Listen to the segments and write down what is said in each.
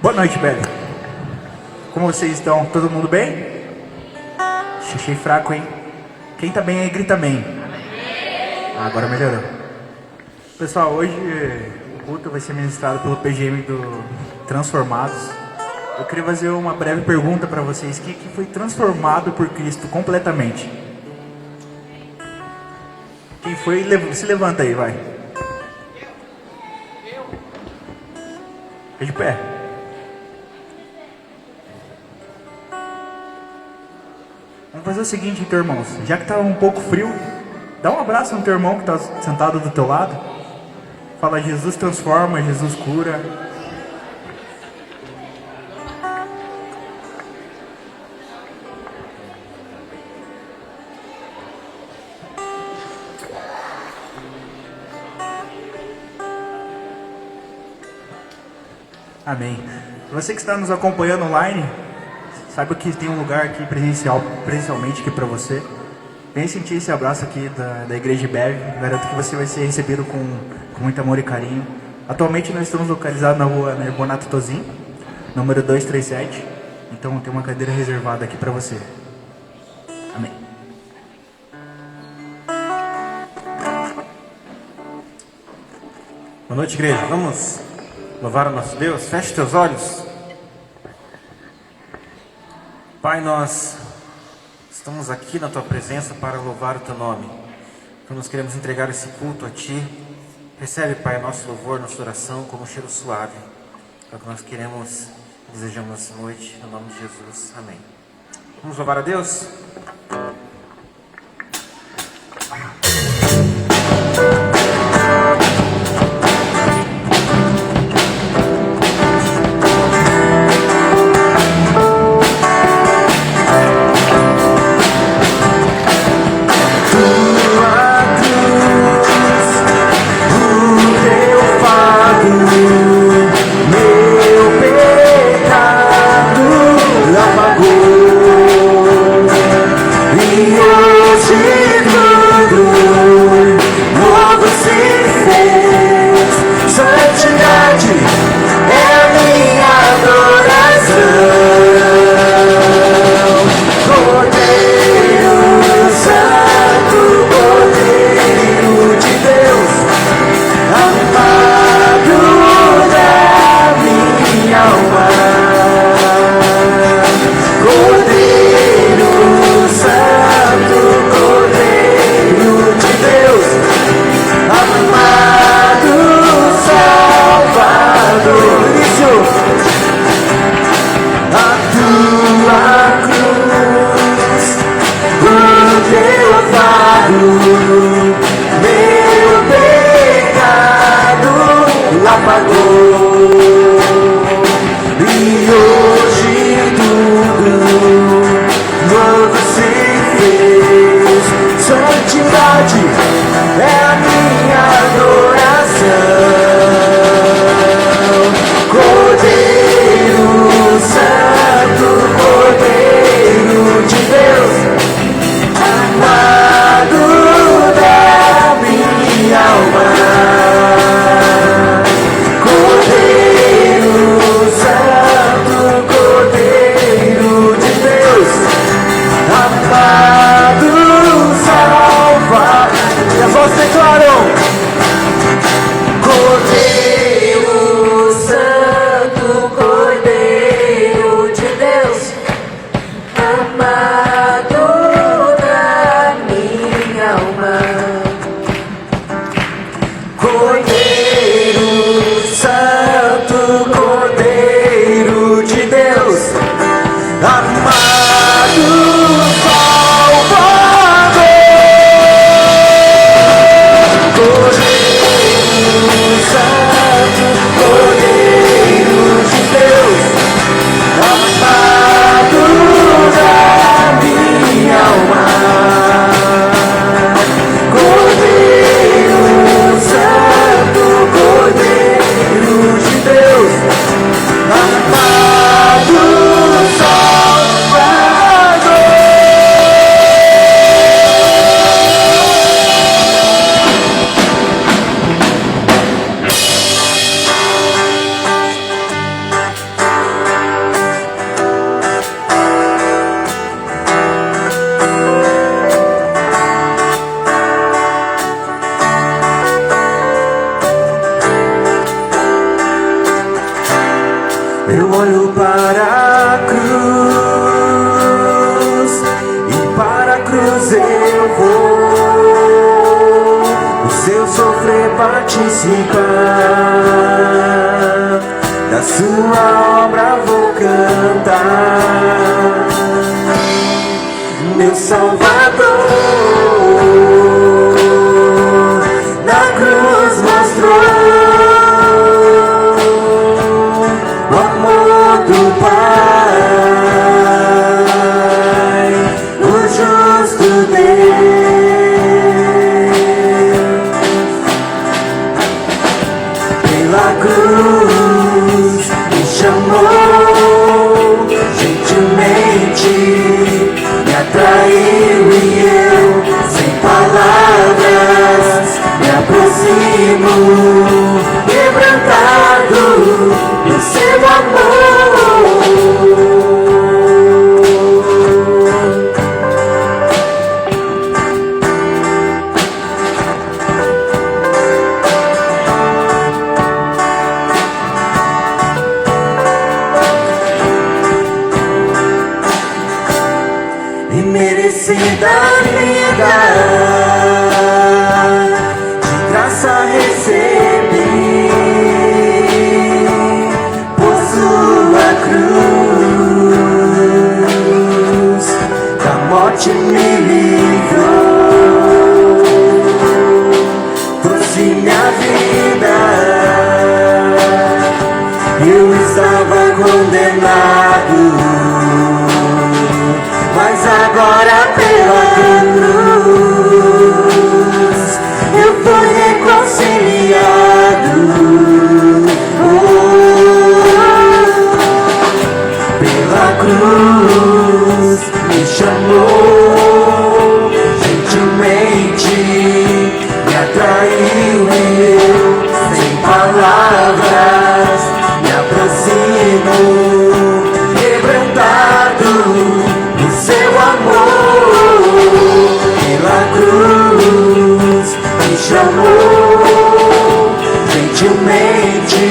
Boa noite, Beli. Como vocês estão? Todo mundo bem? Achei fraco, hein? Quem tá bem aí, grita amém. Agora melhorou. Pessoal, hoje o culto vai ser ministrado pelo PGM do Transformados. Eu queria fazer uma breve pergunta para vocês. Quem que foi transformado por Cristo completamente? Quem foi? Se levanta aí, vai. Fica de pé. Vamos fazer o seguinte, então, irmãos. Já que tá um pouco frio, dá um abraço no teu irmão que está sentado do teu lado. Fala, Jesus transforma, Jesus cura. Amém. Você que está nos acompanhando online, saiba que tem um lugar aqui presencialmente aqui para você. Vem sentir esse abraço aqui da Igreja IBEV. Garanto que você vai ser recebido com muito amor e carinho. Atualmente nós estamos localizados na rua Nerbonato Tozin, número 237. Então tem uma cadeira reservada aqui para você. Amém. Boa noite, igreja. Vamos louvar o nosso Deus. Feche teus olhos. Pai, nós estamos aqui na Tua presença para louvar o Teu nome. Então nós queremos entregar esse culto a Ti. Recebe, Pai, nosso louvor, nossa oração como um cheiro suave. É o que nós queremos e desejamos nessa noite, no nome de Jesus. Amém. Vamos louvar a Deus? Meu pecado apagou. Eu olho para a cruz e para a cruz eu vou, o seu sofrer participar, da sua obra vou cantar. Meu Salvador na cruz mostrou o amor do Pai, o justo Deus. Pela cruz me chamou gentilmente, me atraiu e eu, sem palavras, me aproximo, quebrantado do seu amor. Imerecida vida, de graça recebi, por sua cruz, da morte me livrou, trouxe minha vida. Eu estava condenado, mas agora pela cruz eu fui reconciliado. Pela cruz me chamou gentilmente, me atraiu e eu, sem palavras, me aproximo, quebrantado do seu amor. Pela cruz me chamou gentilmente,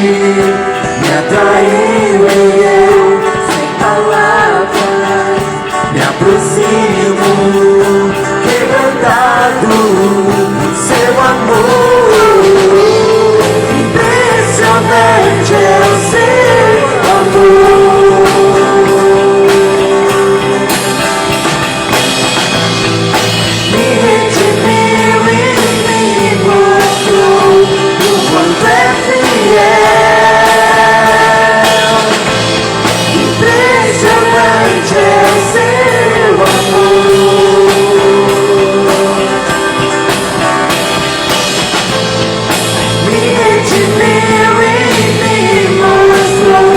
me atraiu e eu, sem palavras, me aproximo, quebrantado do seu amor. Impressionante é o seu amor. Me redimiu e me mostrou o quanto é fiel. Impressionante é o seu amor. Me redimiu e me mostrou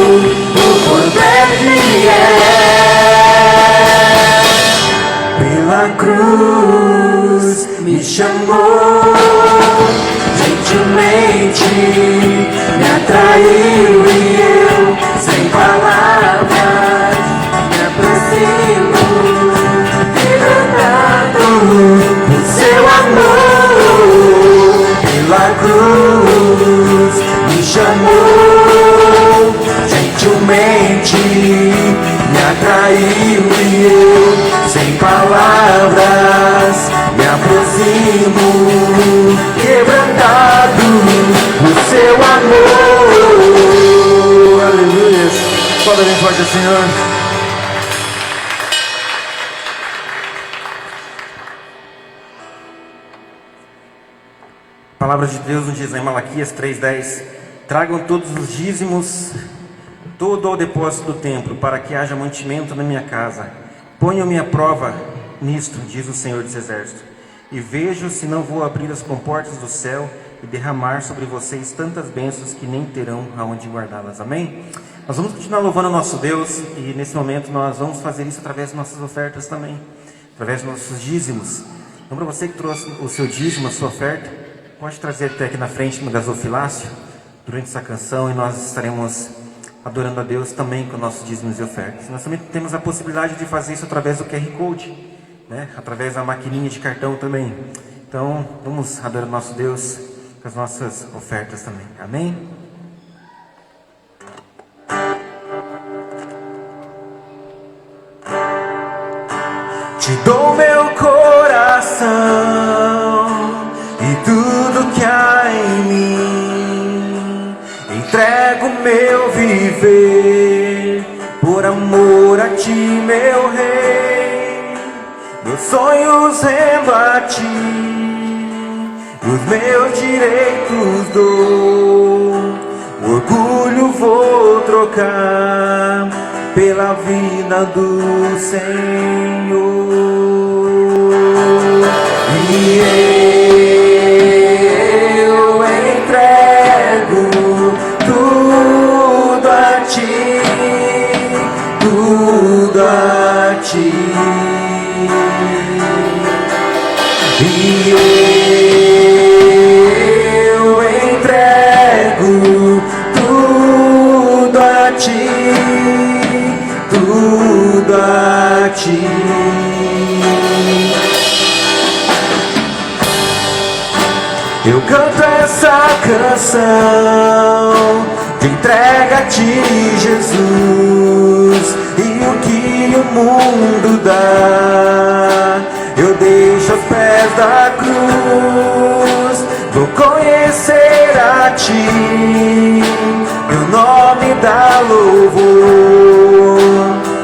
o quanto é fiel. Pela cruz me chamou gentilmente, me atraiu e eu, sem palavras, me aproximo, quebrantado do seu amor. Pela cruz me chamou gentilmente, me atraiu e eu, sem palavras, me aproximo, quebrantado do seu amor. Aleluia. Fala bem forte, Senhor. A palavra de Deus nos diz em Malaquias 3:10: tragam todos os dízimos, todo ao depósito do templo, para que haja mantimento na minha casa. Ponham-me à prova nisto, diz o Senhor dos Exércitos, e vejo se não vou abrir as comportas do céu e derramar sobre vocês tantas bênçãos que nem terão aonde guardá-las. Amém? Nós vamos continuar louvando o nosso Deus, e nesse momento nós vamos fazer isso através de nossas ofertas também, através dos nossos dízimos. Então, para você que trouxe o seu dízimo, a sua oferta, pode trazer até aqui na frente no gasofilácio durante essa canção, e nós estaremos adorando a Deus também com nossos dízimos e ofertas. Nós também temos a possibilidade de fazer isso através do QR Code, né? Através da maquininha de cartão também. Então, vamos adorar o nosso Deus com as nossas ofertas também. Amém? entrego meu viver por amor a ti, meu rei. Meus sonhos rendo a ti, os meus direitos dou. O orgulho vou trocar pela vida do Senhor. E eu entrego tudo a ti, tudo a ti. E eu entrego tudo a ti, tudo a ti. Eu canto essa canção de entrega a ti, Jesus, e o que o mundo dá eu deixo aos pés da cruz. Vou conhecer a ti, meu nome dá louvor,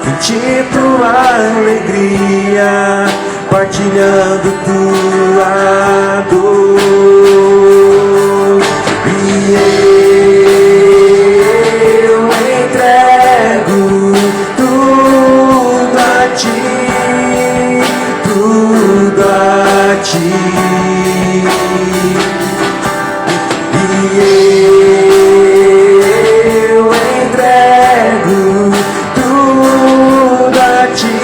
sentir tua alegria, partilhando tua dor. E eu entrego tudo a ti, tudo a ti. E eu entrego tudo a ti,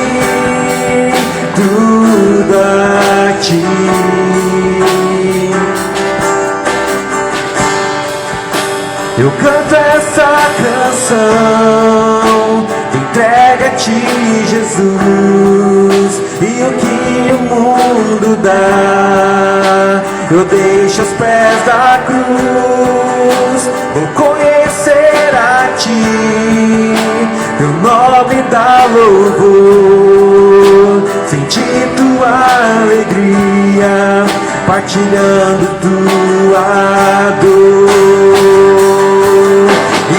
tudo a ti. Eu canto essa canção, entrega a ti, Jesus, e o que o mundo dá eu deixo aos pés da cruz. Vou conhecer a ti, teu nome dá louvor, sentir tua alegria, partilhando tua dor. E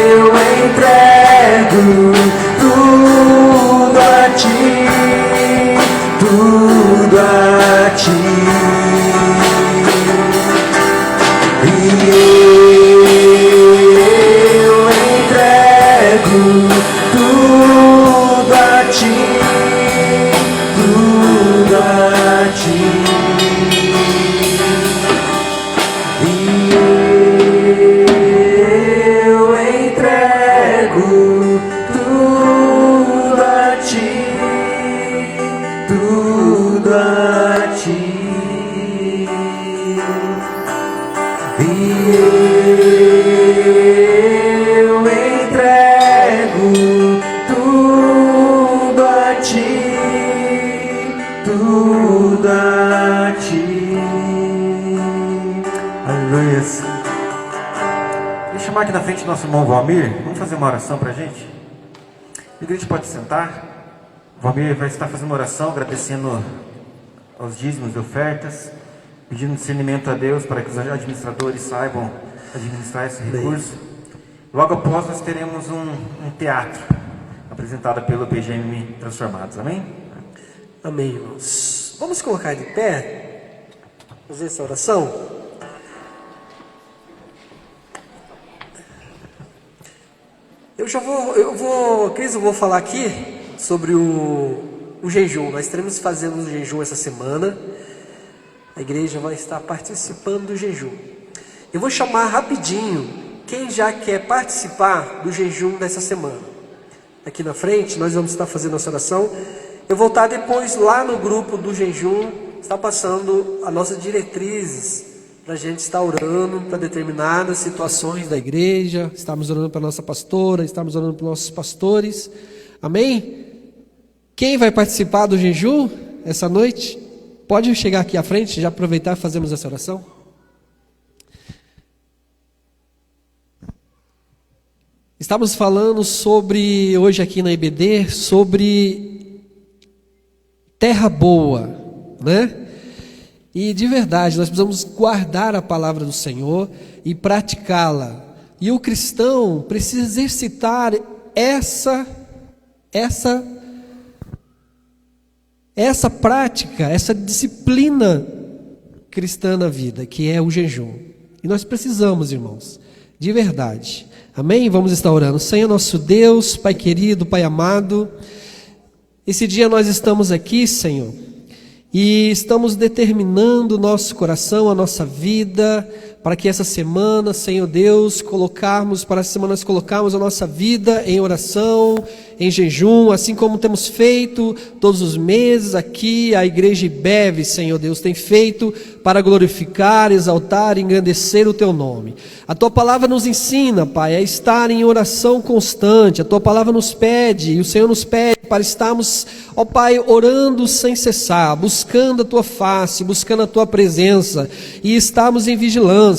eu entrego tudo a ti, tudo a ti. E eu entrego tudo a ti, tudo a ti. E eu entrego tudo a ti, tudo a ti. E eu entrego tudo a ti, tudo a ti. Aleluia. Vou chamar aqui na frente nosso irmão Valmir. Vamos fazer uma oração pra gente? A igreja pode sentar. O Valmir vai estar fazendo uma oração, agradecendo aos dízimos e ofertas, pedindo discernimento a Deus para que os administradores saibam administrar esse recurso. Logo após nós teremos um teatro apresentado pelo PGM Transformados. Amém? Amém, irmãos. Vamos colocar de pé, fazer essa oração. Cris, eu vou falar aqui sobre o jejum. Nós estaremos fazendo um jejum essa semana. A igreja vai estar participando do jejum. Eu vou chamar rapidinho quem já quer participar do jejum dessa semana. Aqui na frente, nós vamos estar fazendo essa oração. Eu vou estar depois lá no grupo do jejum, está passando as nossas diretrizes, para a gente estar orando para determinadas situações da igreja. Estamos orando para a nossa pastora, estamos orando para os nossos pastores. Amém? Quem vai participar do jejum essa noite? Pode chegar aqui à frente, já aproveitar e fazermos essa oração. Estamos falando sobre, hoje aqui na IBD, sobre terra boa, né? E de verdade, nós precisamos guardar a palavra do Senhor e praticá-la. E o cristão precisa exercitar essa prática, essa disciplina cristã na vida, que é o jejum. E nós precisamos, irmãos, de verdade. Amém? Vamos estar orando. Senhor nosso Deus, Pai querido, Pai amado, esse dia nós estamos aqui, Senhor, e estamos determinando o nosso coração, a nossa vida, para que essa semana, Senhor Deus, para essa semana nós colocarmos a nossa vida em oração, em jejum, assim como temos feito todos os meses aqui, a Igreja IBEV, Senhor Deus, tem feito para glorificar, exaltar e engrandecer o Teu nome. A Tua palavra nos ensina, Pai, a estar em oração constante. A Tua palavra nos pede, e o Senhor nos pede para estarmos, ó Pai, orando sem cessar, buscando a Tua face, buscando a Tua presença, e estarmos em vigilância.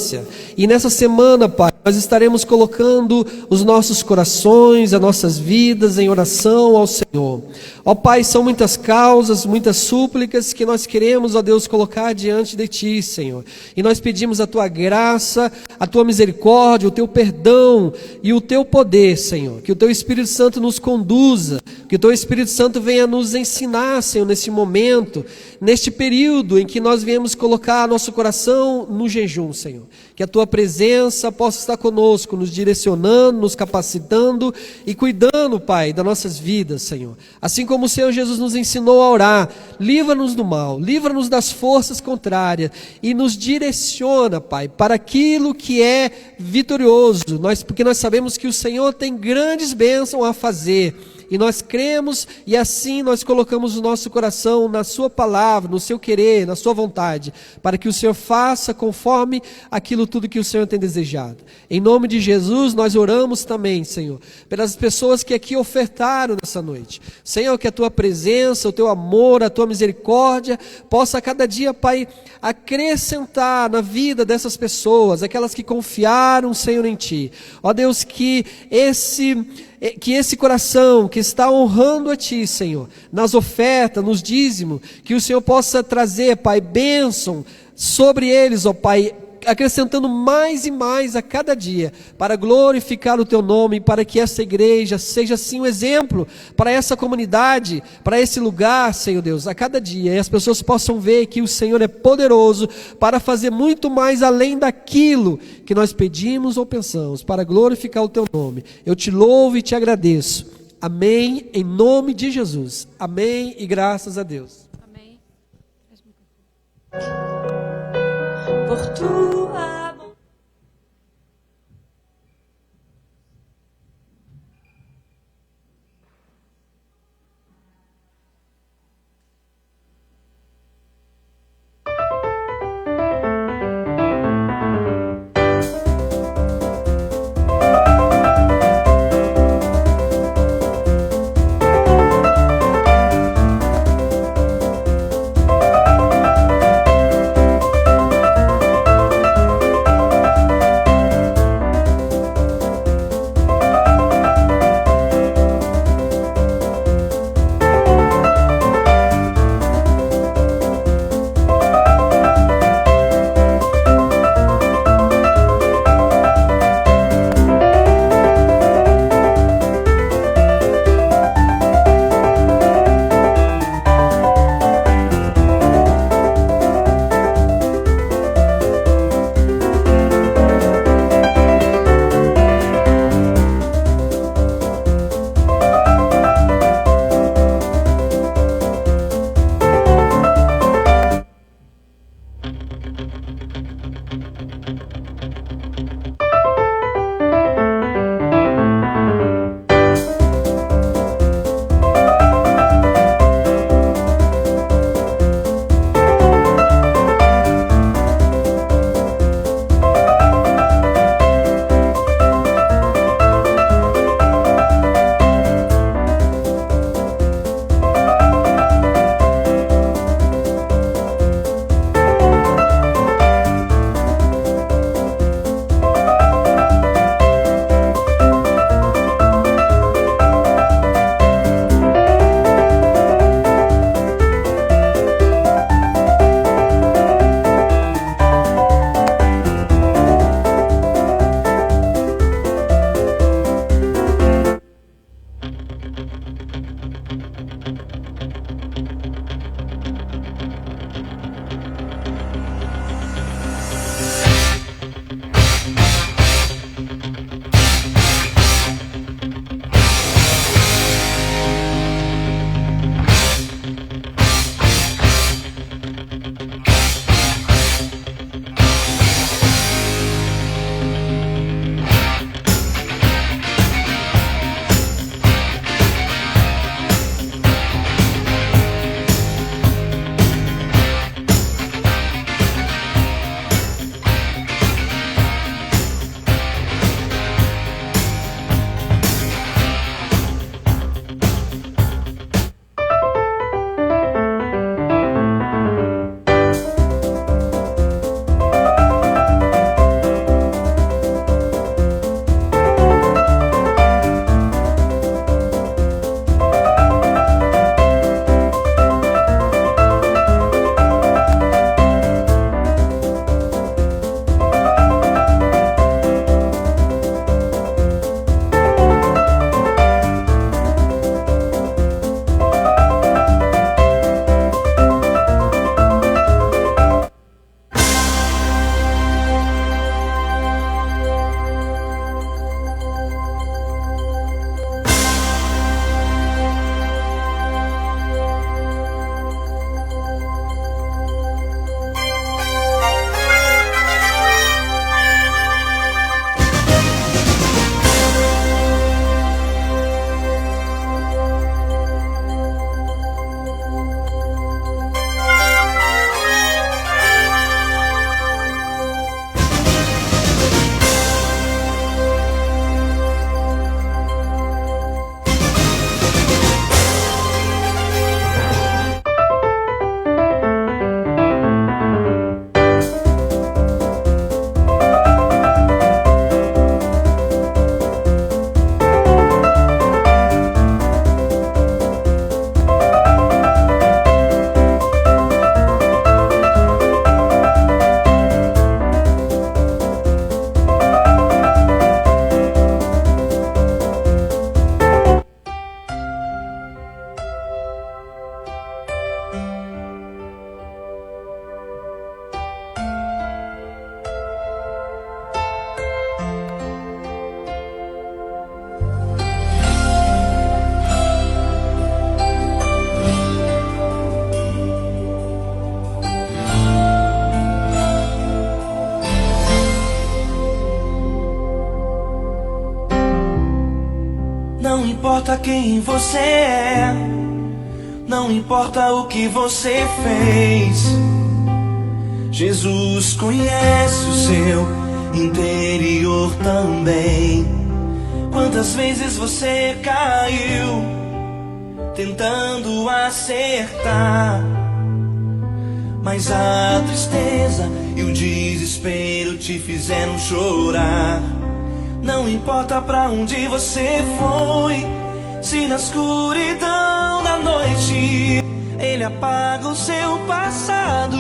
E nessa semana, Pai, nós estaremos colocando os nossos corações, as nossas vidas em oração ao Senhor. Ó Pai, são muitas causas, muitas súplicas que nós queremos, ó Deus, colocar diante de Ti, Senhor. E nós pedimos a Tua graça, a Tua misericórdia, o Teu perdão e o Teu poder, Senhor. Que o Teu Espírito Santo nos conduza, que o Teu Espírito Santo venha nos ensinar, Senhor, nesse momento, neste período em que nós viemos colocar nosso coração no jejum, Senhor. Que a Tua presença possa estar conosco, nos direcionando, nos capacitando e cuidando, Pai, das nossas vidas, Senhor. Assim como o Senhor Jesus nos ensinou a orar, livra-nos do mal, livra-nos das forças contrárias e nos direciona, Pai, para aquilo que é vitorioso, porque nós sabemos que o Senhor tem grandes bênçãos a fazer. E nós cremos e assim nós colocamos o nosso coração na Sua palavra, no Seu querer, na Sua vontade, para que o Senhor faça conforme aquilo tudo que o Senhor tem desejado. Em nome de Jesus nós oramos também, Senhor, pelas pessoas que aqui ofertaram nessa noite. Senhor, que a Tua presença, o Teu amor, a Tua misericórdia possa a cada dia, Pai, acrescentar na vida dessas pessoas, aquelas que confiaram, Senhor, em Ti. Ó Deus, que esse coração que está honrando a Ti, Senhor, nas ofertas, nos dízimos, que o Senhor possa trazer, Pai, bênção sobre eles, ó Pai, acrescentando mais e mais a cada dia, para glorificar o Teu nome, para que essa igreja seja assim um exemplo para essa comunidade, para esse lugar, Senhor Deus, a cada dia, e as pessoas possam ver que o Senhor é poderoso para fazer muito mais além daquilo que nós pedimos ou pensamos, para glorificar o Teu nome. Eu Te louvo e Te agradeço. Amém, em nome de Jesus. Amém e graças a Deus. Amém. Por tua bondade. importa quem você é, não importa o que você fez, Jesus conhece o seu interior também. Quantas vezes você caiu tentando acertar, mas a tristeza e o desespero te fizeram chorar. Não importa pra onde você foi, se na escuridão da noite Ele apaga o seu passado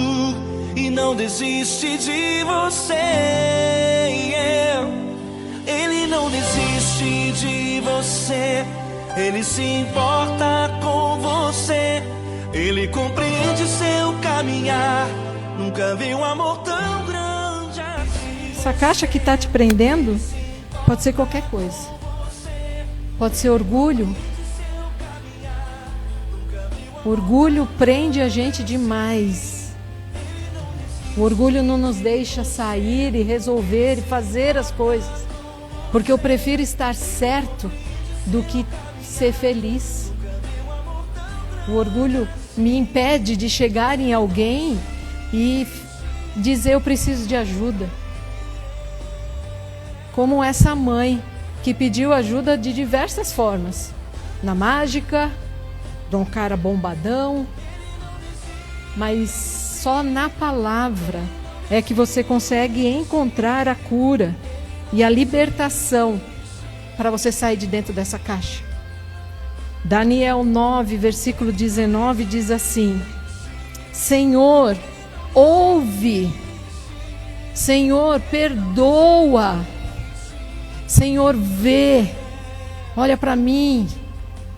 e não desiste de você. Ele não desiste de você, Ele se importa com você, Ele compreende seu caminhar, nunca vi um amor tão grande assim. Essa caixa que está te prendendo pode ser qualquer coisa. Pode ser orgulho. Orgulho prende a gente demais. O orgulho não nos deixa sair e resolver e fazer as coisas, porque eu prefiro estar certo do que ser feliz. O orgulho me impede de chegar em alguém e dizer eu preciso de ajuda. Como essa mãe que pediu ajuda de diversas formas. Na mágica, de um cara bombadão. Mas só na palavra é que você consegue encontrar a cura e a libertação para você sair de dentro dessa caixa. Daniel 9, versículo 19 diz assim: Senhor, ouve. Senhor, perdoa. Senhor, vê. Olha para mim.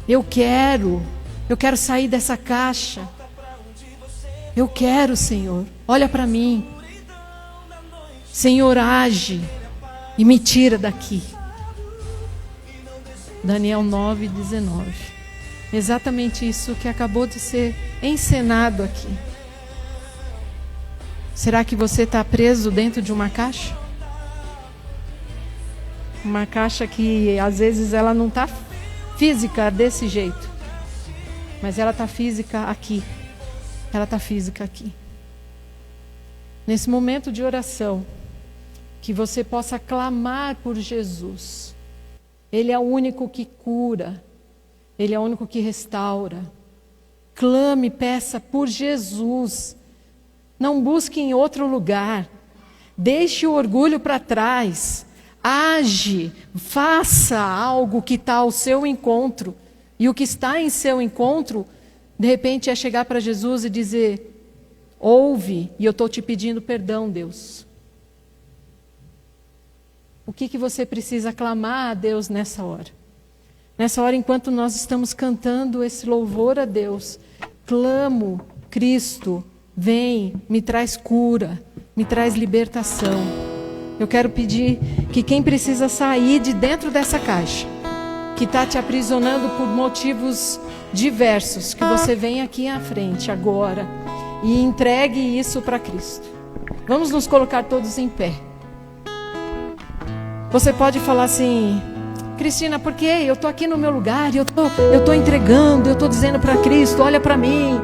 Eu quero sair dessa caixa. Eu quero, Senhor. Olha para mim. Senhor, age e me tira daqui. Daniel 9, 19. Exatamente isso que acabou de ser encenado aqui. Será que você está preso dentro de uma caixa? Uma caixa que às vezes ela não está física desse jeito, mas ela está física aqui. Ela está física aqui. Nesse momento de oração, que você possa clamar por Jesus. Ele é o único que cura. Ele é o único que restaura. Clame, peça por Jesus. Não busque em outro lugar. Deixe o orgulho para trás. Age, faça algo que está ao seu encontro. E o que está em seu encontro, de repente, é chegar para Jesus e dizer: ouve, e eu estou te pedindo perdão, Deus. O que você precisa clamar a Deus nessa hora? Nessa hora, enquanto nós estamos cantando esse louvor a Deus, clamo, Cristo, vem, me traz cura, me traz libertação. Eu quero pedir que quem precisa sair de dentro dessa caixa, que está te aprisionando por motivos diversos, que você venha aqui à frente agora e entregue isso para Cristo. Vamos nos colocar todos em pé. Você pode falar assim: Cristina, por quê? Eu estou aqui no meu lugar, eu tô entregando, eu estou dizendo para Cristo, olha para mim.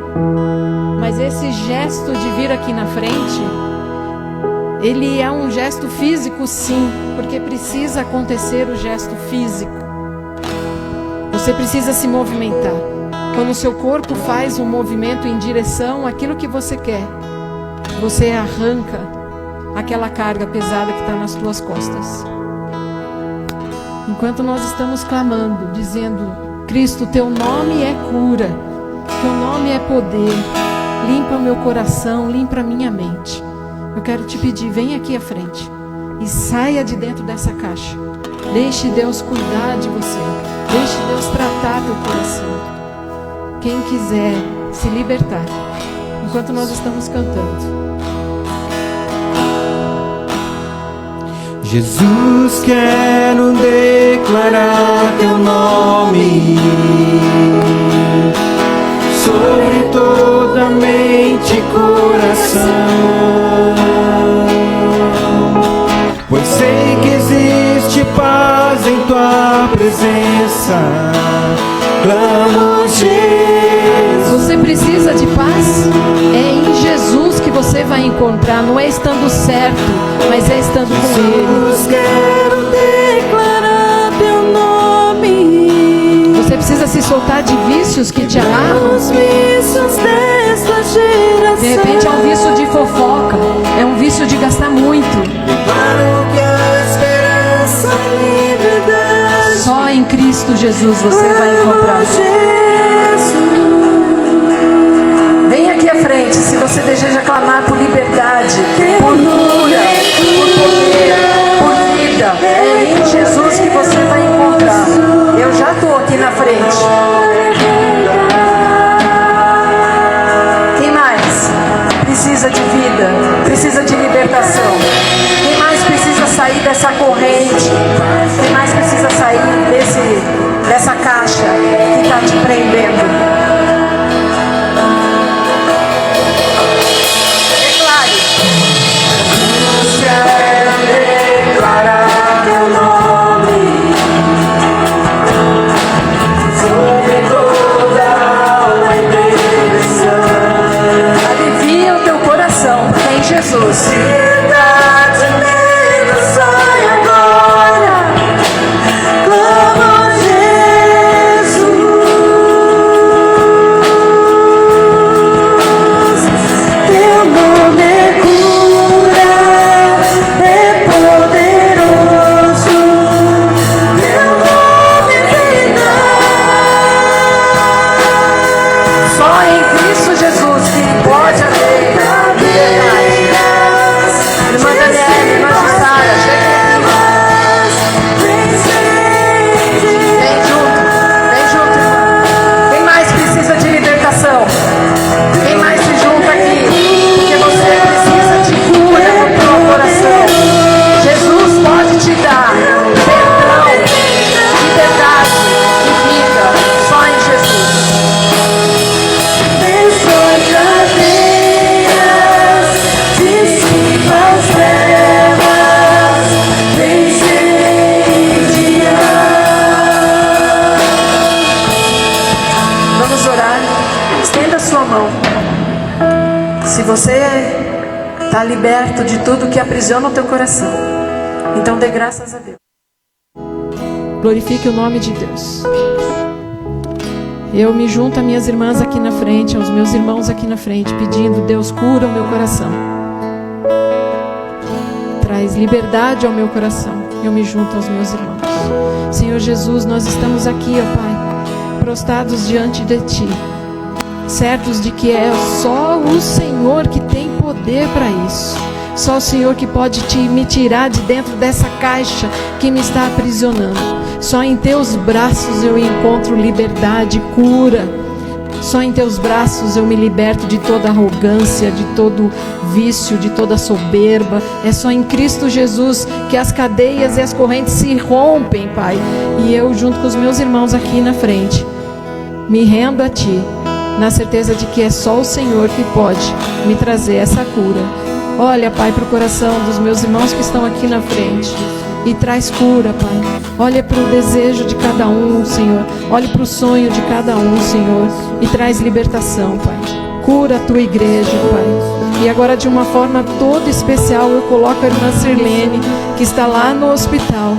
Mas esse gesto de vir aqui na frente, ele é um gesto físico, sim, porque precisa acontecer o gesto físico. Você precisa se movimentar. Quando o seu corpo faz um movimento em direção àquilo que você quer, você arranca aquela carga pesada que está nas tuas costas. Enquanto nós estamos clamando, dizendo: Cristo, teu nome é cura, teu nome é poder, limpa o meu coração, limpa a minha mente. Eu quero te pedir, vem aqui à frente e saia de dentro dessa caixa. Deixe Deus cuidar de você, deixe Deus tratar teu coração. Quem quiser se libertar, enquanto nós estamos cantando. Jesus, quero declarar teu nome sobre toda mente e coração, pois sei que existe paz em tua presença, clamo Jesus. Você precisa de paz? É em Jesus que você vai encontrar. Não é estando certo, mas é estando com Ele. Quero declarar teu nome. Você precisa se soltar de vícios que te amarram. Os vícios desta geração. De repente é um vício de fofoca, é um vício de gastar muito. Declaro que a esperança e liberdade. Só em Cristo Jesus você vai encontrar. Vem aqui à frente se você deseja clamar por liberdade, por cura, por poder, por vida. É em Jesus que você vai encontrar. Eu já estou aqui na frente. Quem mais precisa de vida, precisa de libertação? Quem mais precisa sair dessa corrente? Quem mais precisa sair dessa caixa que está te prendendo? Declarar teu nome sobre toda a imperfeição. Alivia o teu coração, porque é em Jesus. Cidade negra, sai agora, clama a Jesus. Teu nome é cura, é poderoso. Teu nome é vida. Só em Cristo Jesus que pode haver liberdade. Irmã Daniela, irmã Jussara, chega aqui. Vem junto, irmã. Quem mais precisa de libertação? Quem mais se junta aqui? Porque você precisa de cura no teu coração. Jesus pode te dar perdão, liberdade e vida. Só em Jesus. Desce cadeias, dissipa as trevas, vem incendiar. Vamos orar. Estenda a sua mão. Se você está liberto de tudo que aprisiona o teu coração, então dê graças a Deus. Glorifique o nome de Deus. Eu me junto a minhas irmãs aqui na frente, aos meus irmãos aqui na frente, pedindo: Deus, cura o meu coração. Traz liberdade ao meu coração. Eu me junto aos meus irmãos. Senhor Jesus, nós estamos aqui, ó Pai, prostrados diante de Ti, certos de que é só o Senhor que tem poder para isso. Só o Senhor que pode me tirar de dentro dessa caixa que me está aprisionando. Só em Teus braços eu encontro liberdade, cura. Só em Teus braços eu me liberto de toda arrogância, de todo vício, de toda soberba. É só em Cristo Jesus que as cadeias e as correntes se rompem, Pai. E eu, junto com os meus irmãos aqui na frente, me rendo a Ti, na certeza de que é só o Senhor que pode me trazer essa cura. Olha, Pai, para o coração dos meus irmãos que estão aqui na frente e traz cura, Pai. Olha para o desejo de cada um, Senhor. Olha para o sonho de cada um, Senhor, e traz libertação, Pai. Cura a Tua igreja, Pai. E agora, de uma forma toda especial, eu coloco a irmã Sirlene, que está lá no hospital.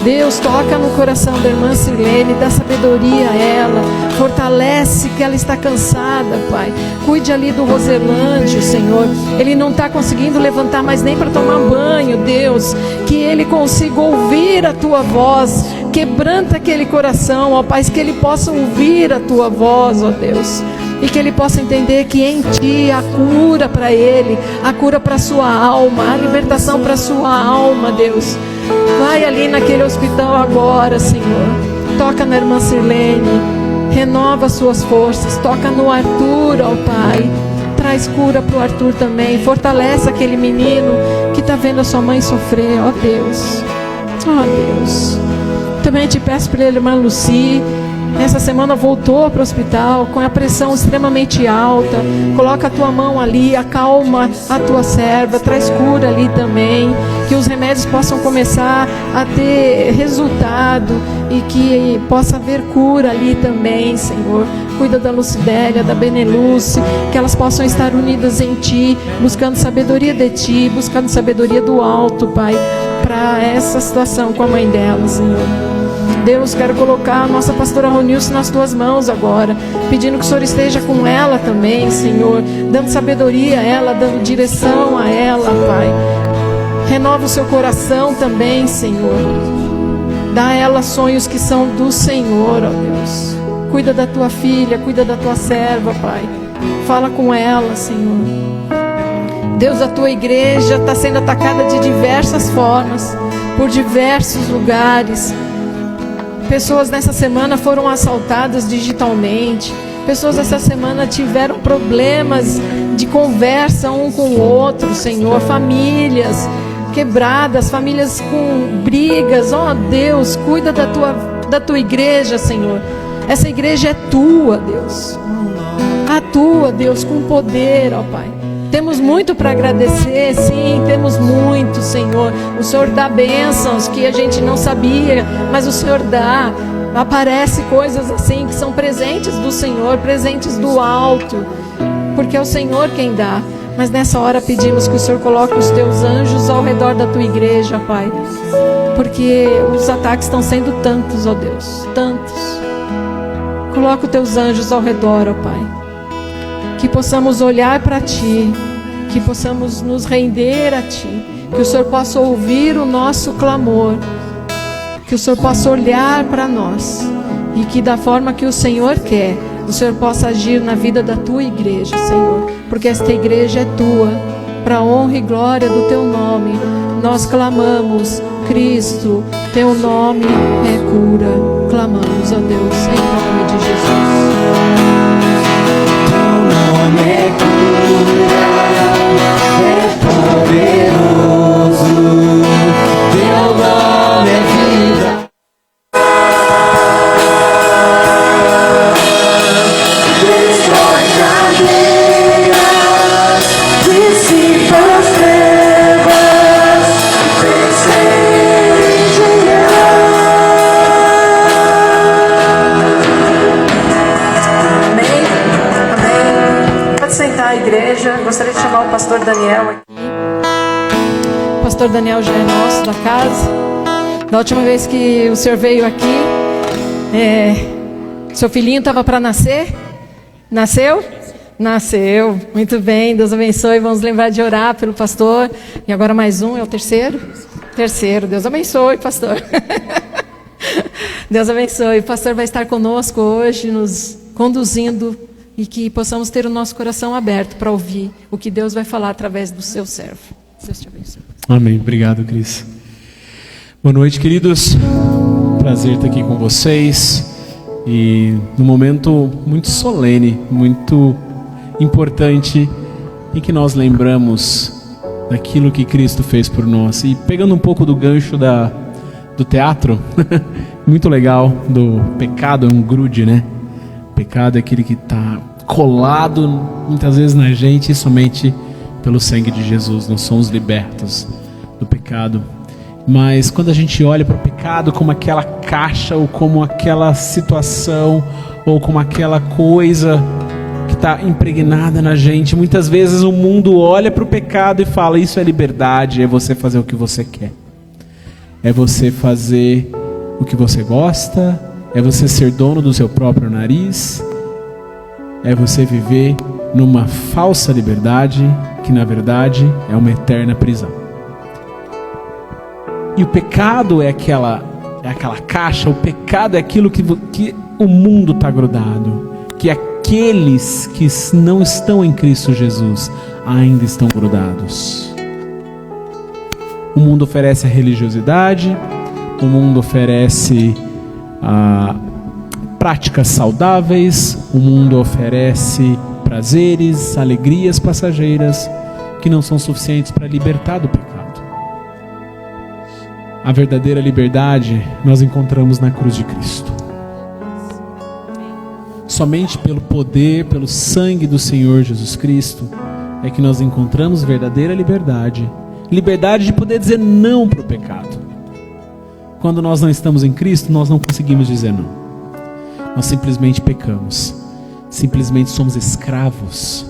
Deus, toca no coração da irmã Sirlene, dá sabedoria a ela, fortalece que ela está cansada, Pai. Cuide ali do Roselândio, Senhor. Ele não está conseguindo levantar mais nem para tomar banho, Deus. Que ele consiga ouvir a Tua voz. Quebranta aquele coração, ó Pai, que ele possa ouvir a Tua voz, ó Deus. E que ele possa entender que em Ti há cura para ele, a cura para sua alma, a libertação para sua alma, Deus. Vai ali naquele hospital agora, Senhor. Toca na irmã Sirlene, renova suas forças. Toca no Arthur, ó Pai. Traz cura para o Arthur também. Fortalece aquele menino que está vendo a sua mãe sofrer, ó Deus. Ó Deus. Também te peço pela irmã Lucy. essa semana voltou para o hospital com a pressão extremamente alta. Coloca a tua mão ali, acalma a tua serva, traz cura ali também, que os remédios possam começar a ter resultado e que possa haver cura ali também, Senhor. Cuida da Lucibélia, da Beneluce, que elas possam estar unidas em Ti, buscando sabedoria de Ti, buscando sabedoria do alto, Pai, para essa situação com a mãe dela, Senhor. Deus, quero colocar a nossa pastora Ronilce nas Tuas mãos agora, pedindo que o Senhor esteja com ela também, Senhor, dando sabedoria a ela, dando direção a ela, Pai. Renova o seu coração também, Senhor. Dá a ela sonhos que são do Senhor, ó Deus. Cuida da Tua filha, cuida da Tua serva, Pai. Fala com ela, Senhor. Deus, a Tua igreja está sendo atacada de diversas formas, por diversos lugares. Pessoas nessa semana foram assaltadas digitalmente. Pessoas essa semana tiveram problemas de conversa um com o outro, Senhor. Famílias quebradas, famílias com brigas. Ó Deus, cuida da tua igreja, Senhor. Essa igreja é Tua, Deus. A Tua, Deus, com poder, ó Pai. Temos muito para agradecer, sim, temos muito, Senhor. O Senhor dá bênçãos que a gente não sabia, mas o Senhor dá. Aparece coisas assim que são presentes do Senhor, presentes do alto, porque é o Senhor quem dá. Mas nessa hora pedimos que o Senhor coloque os Teus anjos ao redor da Tua igreja, Pai, porque os ataques estão sendo tantos, ó Deus, tantos. Coloca os Teus anjos ao redor, ó Pai, que possamos olhar para Ti, que possamos nos render a Ti, que o Senhor possa ouvir o nosso clamor, que o Senhor possa olhar para nós e que da forma que o Senhor quer, o Senhor possa agir na vida da Tua igreja, Senhor, porque esta igreja é Tua, para a honra e glória do Teu nome. Nós clamamos, Cristo, Teu nome é cura. Clamamos a Deus em nome de Jesus. É cura, é poderoso, Teu nome é vida. Destrói cadeias, dissipa as trevas, incendeia. Amém? Amém. Pode sentar a igreja. Gostaria de chamar o pastor Daniel aqui. O pastor Daniel já é nosso da casa. Da última vez que o senhor veio aqui, seu filhinho estava para nascer? Nasceu? Nasceu. Muito bem, Deus abençoe. Vamos lembrar de orar pelo pastor. E agora mais um, é o terceiro? Terceiro. Deus abençoe, pastor. Deus abençoe. O pastor vai estar conosco hoje, nos conduzindo, e que possamos ter o nosso coração aberto para ouvir o que Deus vai falar através do seu servo. Deus te abençoe. Amém. Obrigado, Cris. Boa noite, queridos. Prazer estar aqui com vocês. E num momento muito solene, muito importante, em que nós lembramos daquilo que Cristo fez por nós. E pegando um pouco do gancho do teatro, muito legal, do pecado é um grude, né? O pecado é aquele que está colado muitas vezes na gente, e somente pelo sangue de Jesus nós somos libertos do pecado. Mas quando a gente olha para o pecado como aquela caixa, ou como aquela situação, ou como aquela coisa que está impregnada na gente, muitas vezes o mundo olha para o pecado e fala: isso é liberdade, é você fazer o que você quer, é você fazer o que você gosta, é você ser dono do seu próprio nariz, é você viver numa falsa liberdade, que na verdade é uma eterna prisão. E o pecado é aquela caixa, o pecado é aquilo que o mundo está grudado, que aqueles que não estão em Cristo Jesus ainda estão grudados. O mundo oferece a religiosidade, o mundo oferece práticas saudáveis, o mundo oferece prazeres, alegrias passageiras que não são suficientes para libertar do pecado. A verdadeira liberdade nós encontramos na cruz de Cristo. somente pelo poder, pelo sangue do Senhor Jesus Cristo, é que nós encontramos verdadeira liberdade. Liberdade de poder dizer não para o pecado. Quando nós não estamos em Cristo, nós não conseguimos dizer não. Nós simplesmente pecamos. Simplesmente somos escravos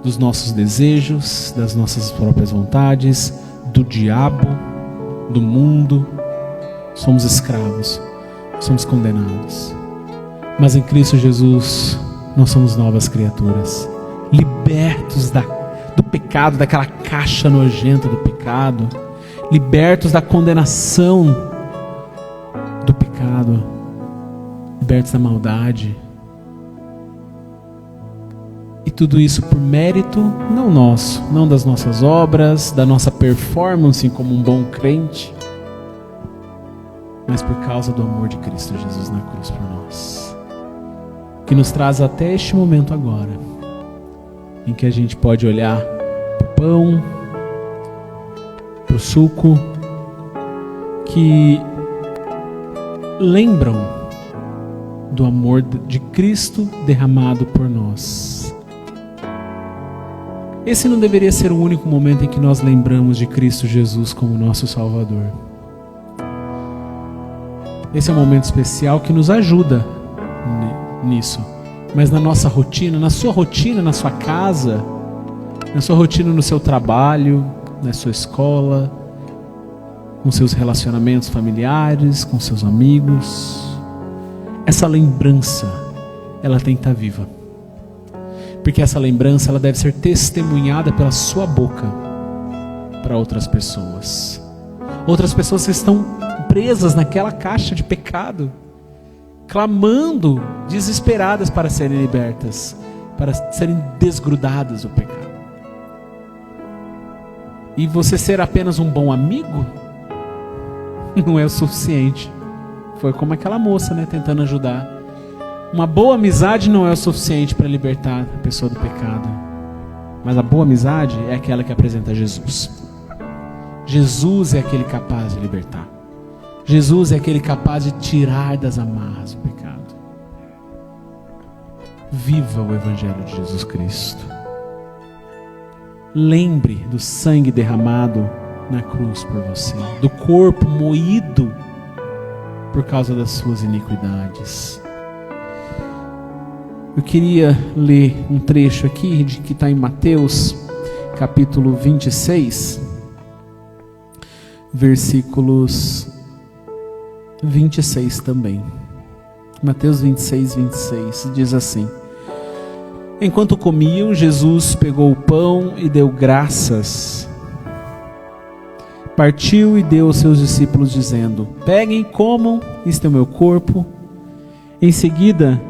dos nossos desejos, das nossas próprias vontades, do diabo, do mundo. Somos escravos, somos condenados. Mas em Cristo Jesus, nós somos novas criaturas, libertos do pecado, daquela caixa nojenta do pecado, libertos da condenação do pecado, libertos da maldade. E tudo isso por mérito não nosso, não das nossas obras, da nossa performance como um bom crente, mas por causa do amor de Cristo Jesus na cruz por nós, que nos traz até este momento agora, em que a gente pode olhar para o pão, para o suco, que lembram do amor de Cristo derramado por nós. Esse não deveria ser o único momento em que nós lembramos de Cristo Jesus como nosso Salvador. Esse é um momento especial que nos ajuda nisso. Mas na nossa rotina, na sua casa, na sua rotina no seu trabalho, na sua escola, com seus relacionamentos familiares, com seus amigos, essa lembrança, ela tem que estar viva. Porque essa lembrança, ela deve ser testemunhada pela sua boca para outras pessoas. Outras pessoas que estão presas naquela caixa de pecado, clamando, desesperadas para serem libertas, para serem desgrudadas do pecado. E você ser apenas um bom amigo não é o suficiente. Foi como aquela moça, né, tentando ajudar. Uma boa amizade não é o suficiente para libertar a pessoa do pecado. Mas a boa amizade é aquela que apresenta Jesus. Jesus é aquele capaz de libertar. Jesus é aquele capaz de tirar das amarras o pecado. Viva o Evangelho de Jesus Cristo. Lembre do sangue derramado na cruz por você, do corpo moído por causa das suas iniquidades. Eu queria ler um trecho aqui que está em Mateus, capítulo 26, versículos 26 também. Mateus 26, 26, diz assim: Enquanto comiam, Jesus pegou o pão e deu graças. Partiu e deu aos seus discípulos, dizendo: Peguem e comam, isto é o meu corpo. Em seguida,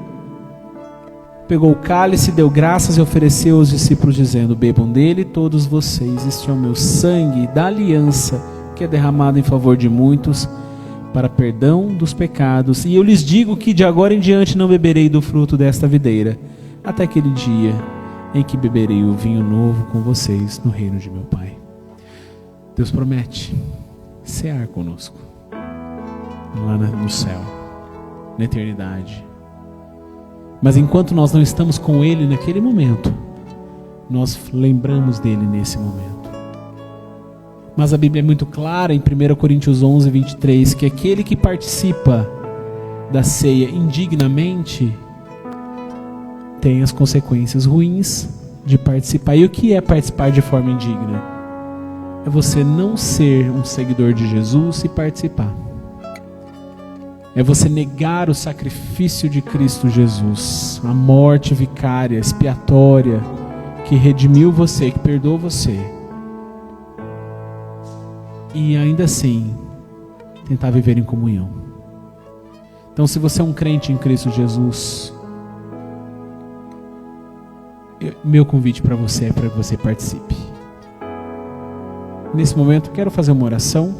pegou o cálice, deu graças e ofereceu aos discípulos, dizendo: Bebam dele todos vocês, este é o meu sangue da aliança, que é derramado em favor de muitos, para perdão dos pecados. E eu lhes digo que de agora em diante não beberei do fruto desta videira, até aquele dia em que beberei o vinho novo com vocês no reino de meu Pai. Deus promete cear conosco lá no céu, na eternidade. Mas enquanto nós não estamos com Ele naquele momento, nós lembramos dele nesse momento. Mas a Bíblia é muito clara em 1 Coríntios 11, 23, que aquele que participa da ceia indignamente tem as consequências ruins de participar. E o que é participar de forma indigna? É você não ser um seguidor de Jesus e participar. É você negar o sacrifício de Cristo Jesus, a morte vicária, expiatória, que redimiu você, que perdoou você. E ainda assim, tentar viver em comunhão. Então, se você é um crente em Cristo Jesus, meu convite para você é para que você participe. Nesse momento, quero fazer uma oração.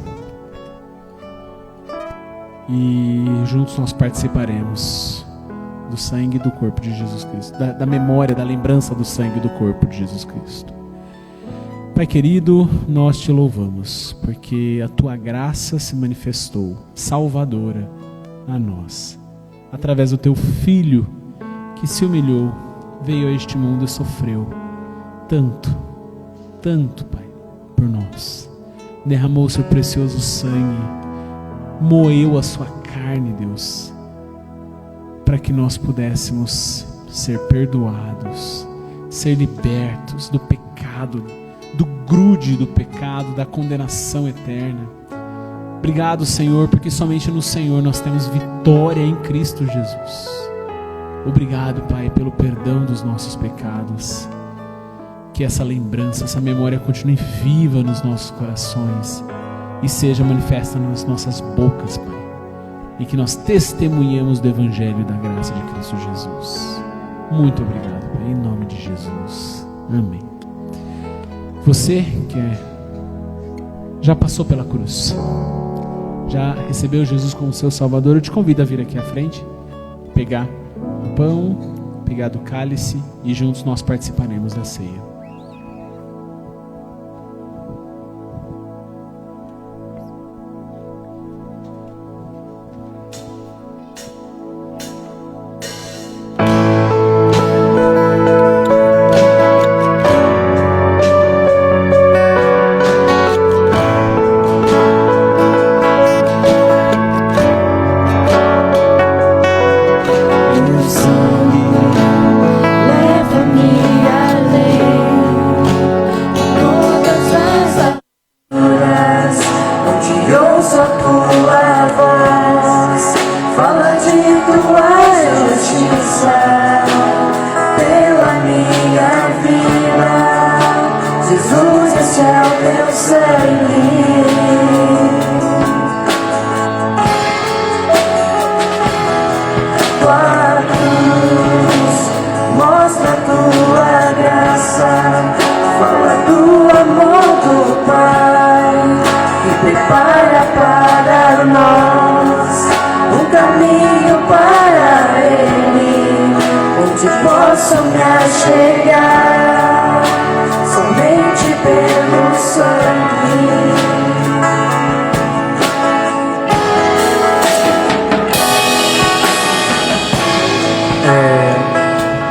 E juntos nós participaremos do sangue e do corpo de Jesus Cristo, da memória, da lembrança do sangue e do corpo de Jesus Cristo. Pai querido, nós te louvamos, porque a tua graça se manifestou salvadora a nós, através do teu Filho, que se humilhou, veio a este mundo e sofreu tanto, tanto, Pai, por nós. Derramou seu precioso sangue, moeu a sua carne, Deus, para que nós pudéssemos ser perdoados, ser libertos do pecado, do grude do pecado, da condenação eterna. Obrigado, Senhor, porque somente no Senhor nós temos vitória em Cristo Jesus. Obrigado, Pai, pelo perdão dos nossos pecados. Que essa lembrança, essa memória continue viva nos nossos corações e seja manifesta nas nossas bocas, Pai. E que nós testemunhemos do Evangelho e da graça de Cristo Jesus. Muito obrigado, Pai, em nome de Jesus. Amém. Você que já passou pela cruz, já recebeu Jesus como seu Salvador, eu te convido a vir aqui à frente, pegar o pão, pegar do cálice e juntos nós participaremos da ceia.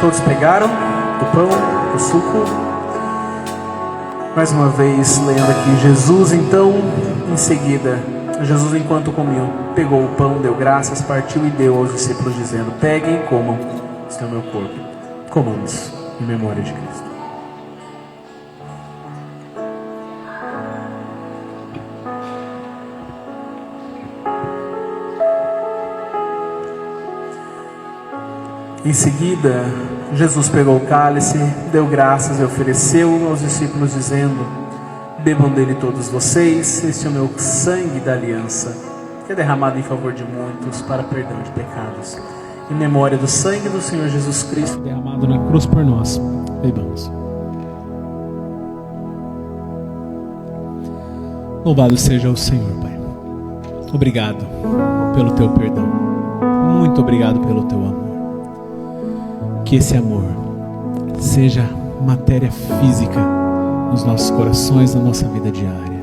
Todos pegaram o pão, o suco. Mais uma vez, lendo aqui, Jesus então, em seguida, Jesus enquanto comia, pegou o pão, deu graças, partiu e deu aos discípulos dizendo: peguem e comam, este é o meu corpo. Comamos em memória de Cristo. Em seguida, Jesus pegou o cálice, deu graças e ofereceu aos discípulos dizendo: bebam dele todos vocês, este é o meu sangue da aliança, que é derramado em favor de muitos para perdão de pecados. Em memória do sangue do Senhor Jesus Cristo, derramado na cruz por nós, bebamos. Louvado seja o Senhor, Pai. Obrigado pelo teu perdão. Muito obrigado pelo teu amor. Que esse amor seja matéria física nos nossos corações, na nossa vida diária.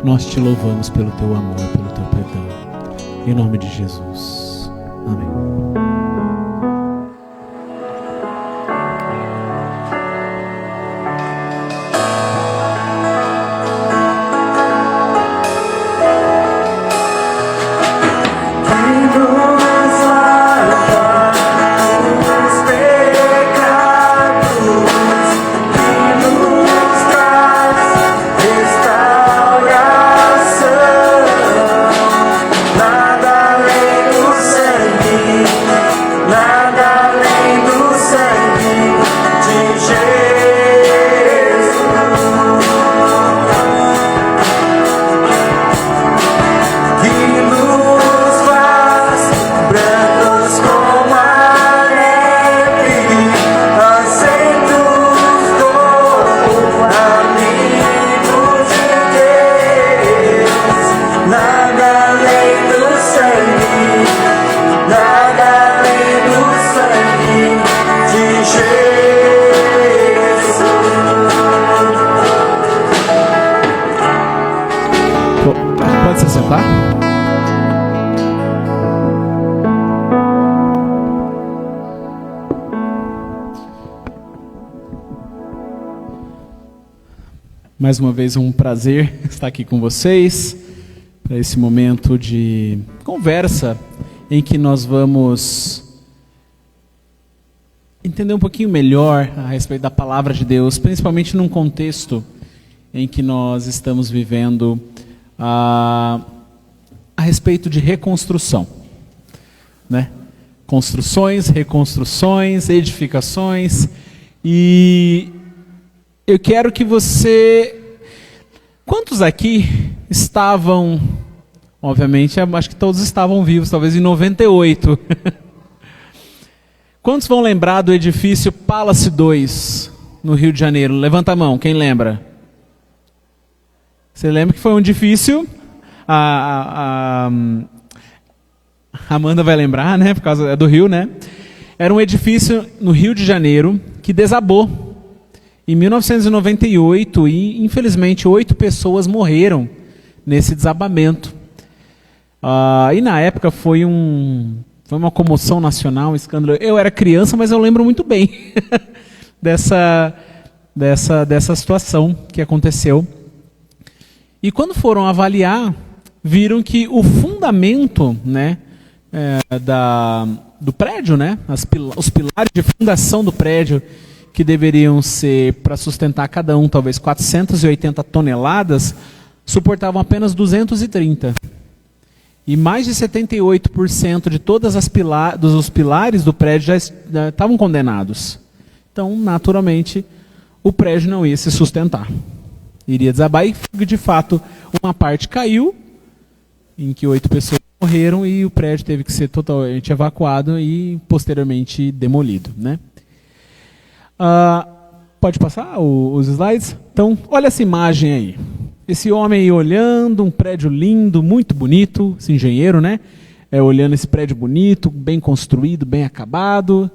Nós te louvamos pelo teu amor, pelo teu perdão. Em nome de Jesus. Amém. Pode se sentar? Mais uma vez um prazer estar aqui com vocês para esse momento de conversa em que nós vamos entender um pouquinho melhor a respeito da palavra de Deus, principalmente num contexto em que nós estamos vivendo a respeito de reconstrução, né? Construções, reconstruções, edificações, e eu quero que você... Quantos aqui estavam... Obviamente, acho que todos estavam vivos, talvez em 98. Quantos vão lembrar do edifício Palace 2, no Rio de Janeiro? Levanta a mão, quem lembra? Você lembra que foi um edifício... A Amanda vai lembrar, né? Por causa do Rio, né? Era um edifício no Rio de Janeiro que desabou em 1998 e, infelizmente, 8 pessoas morreram nesse desabamento. E na época foi uma comoção nacional, um escândalo. Eu era criança, mas eu lembro muito bem dessa situação que aconteceu. E quando foram avaliar, viram que o fundamento, né, do prédio, né, os pilares de fundação do prédio, que deveriam ser para sustentar cada um talvez 480 toneladas, suportavam apenas 230. E mais de 78% de todas os pilares do prédio já estavam condenados. Então, naturalmente, o prédio não ia se sustentar. Iria desabar e, de fato, uma parte caiu, em que 8 pessoas morreram e o prédio teve que ser totalmente evacuado e posteriormente demolido, né? Pode passar os slides? Então, olha essa imagem aí. Esse homem aí olhando um prédio lindo, muito bonito, esse engenheiro, né? Olhando esse prédio bonito, bem construído, bem acabado.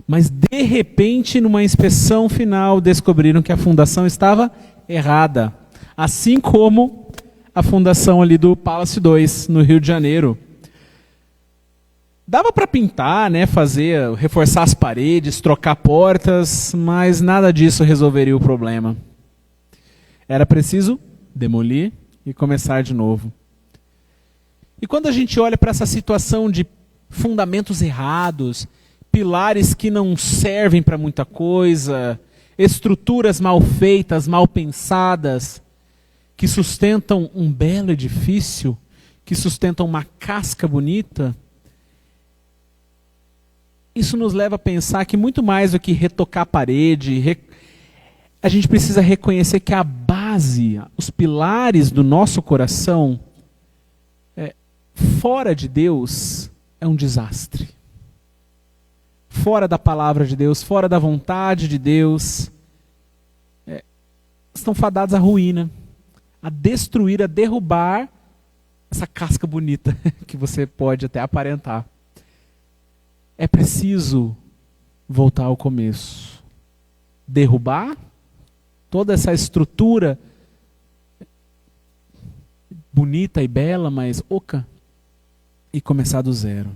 Mas, de repente, numa inspeção final, descobriram que a fundação estava errada. Assim como a fundação ali do Palace 2, no Rio de Janeiro. Dava para pintar, né, reforçar as paredes, trocar portas, mas nada disso resolveria o problema. Era preciso demolir e começar de novo. E quando a gente olha para essa situação de fundamentos errados, pilares que não servem para muita coisa, estruturas mal feitas, mal pensadas, que sustentam um belo edifício, que sustentam uma casca bonita, isso nos leva a pensar que muito mais do que retocar a parede, a gente precisa reconhecer que a base, os pilares do nosso coração, fora de Deus, é um desastre. Fora da palavra de Deus, fora da vontade de Deus, estão fadados à ruína, a destruir, a derrubar essa casca bonita que você pode até aparentar. É preciso voltar ao começo. Derrubar toda essa estrutura bonita e bela, mas oca, e começar do zero.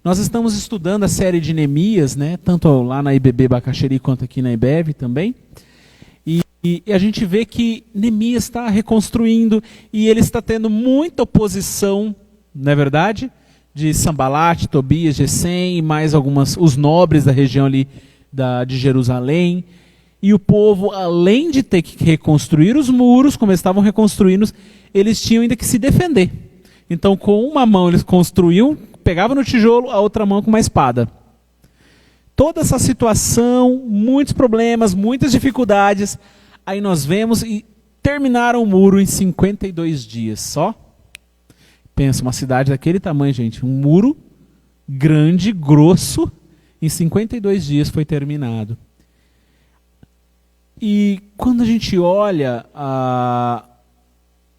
Nós estamos estudando a série de Neemias, né, tanto lá na IBB Bacaxeri quanto aqui na IBEV também. E a gente vê que Neemias está reconstruindo e ele está tendo muita oposição, não é verdade? De Sambalate, Tobias, Gesem e mais os nobres da região ali de Jerusalém. E o povo, além de ter que reconstruir os muros, como eles estavam reconstruindo, eles tinham ainda que se defender. Então, com uma mão eles construíam, pegavam no tijolo, a outra mão com uma espada. Toda essa situação, muitos problemas, muitas dificuldades. Aí nós vemos e terminaram o muro em 52 dias só. Pensa, uma cidade daquele tamanho, gente. Um muro grande, grosso, em 52 dias foi terminado. E quando a gente olha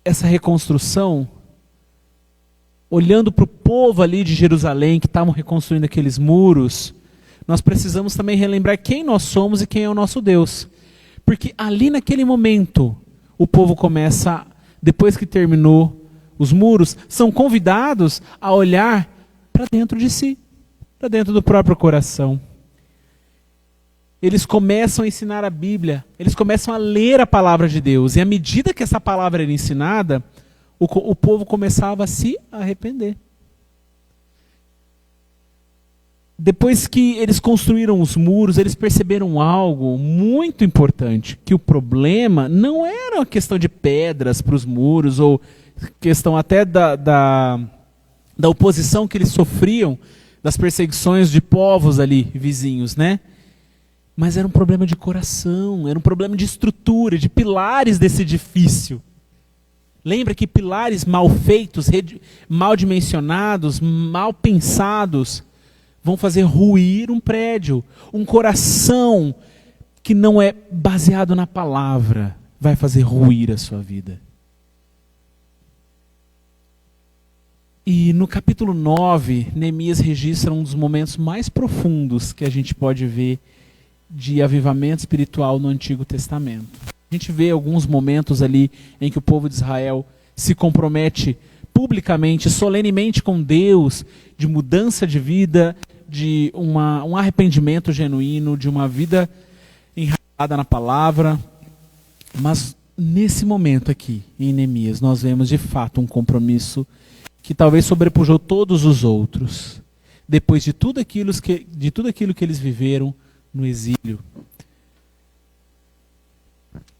essa reconstrução, olhando para o povo ali de Jerusalém, que estavam reconstruindo aqueles muros, nós precisamos também relembrar quem nós somos e quem é o nosso Deus. Porque ali naquele momento, o povo começa, depois que terminou os muros, são convidados a olhar para dentro de si, para dentro do próprio coração. eles começam a ensinar a Bíblia, eles começam a ler a palavra de Deus. E à medida que essa palavra era ensinada, o povo começava a se arrepender. Depois que eles construíram os muros, eles perceberam algo muito importante, que o problema não era a questão de pedras para os muros, ou questão até da oposição que eles sofriam, das perseguições de povos ali, vizinhos, né? Mas era um problema de coração, era um problema de estrutura, de pilares desse edifício. Lembra que pilares mal feitos, mal dimensionados, mal pensados, vão fazer ruir um prédio. Um coração que não é baseado na palavra vai fazer ruir a sua vida. E no capítulo 9, Neemias registra um dos momentos mais profundos que a gente pode ver de avivamento espiritual no Antigo Testamento. A gente vê alguns momentos ali em que o povo de Israel se compromete publicamente, solenemente com Deus, de mudança de vida, de um arrependimento genuíno, de uma vida enraizada na palavra. Mas nesse momento aqui, em Neemias, nós vemos de fato um compromisso que talvez sobrepujou todos os outros, depois de tudo aquilo que eles viveram no exílio.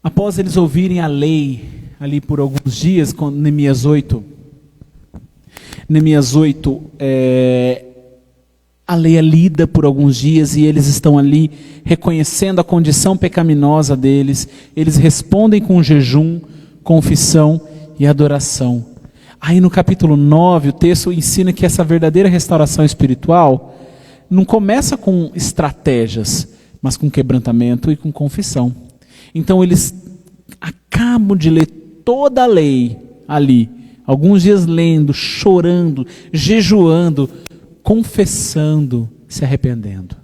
Após eles ouvirem a lei, ali por alguns dias, com Neemias 8, a lei é lida por alguns dias e eles estão ali reconhecendo a condição pecaminosa deles. Eles respondem com jejum, confissão e adoração. Aí no capítulo 9, o texto ensina que essa verdadeira restauração espiritual não começa com estratégias, mas com quebrantamento e com confissão. Então eles acabam de ler toda a lei ali, alguns dias lendo, chorando, jejuando, confessando, se arrependendo.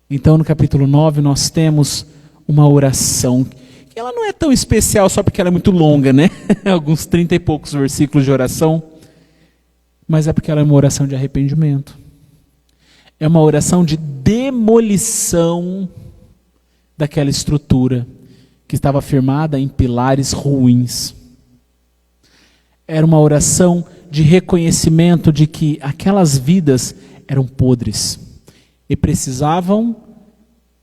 Então no capítulo 9 nós temos uma oração, que ela não é tão especial só porque ela é muito longa, né? Alguns 30 e poucos versículos de oração, mas é porque ela é uma oração de arrependimento. É uma oração de demolição daquela estrutura que estava firmada em pilares ruins. Era uma oração de reconhecimento de que aquelas vidas eram podres e precisavam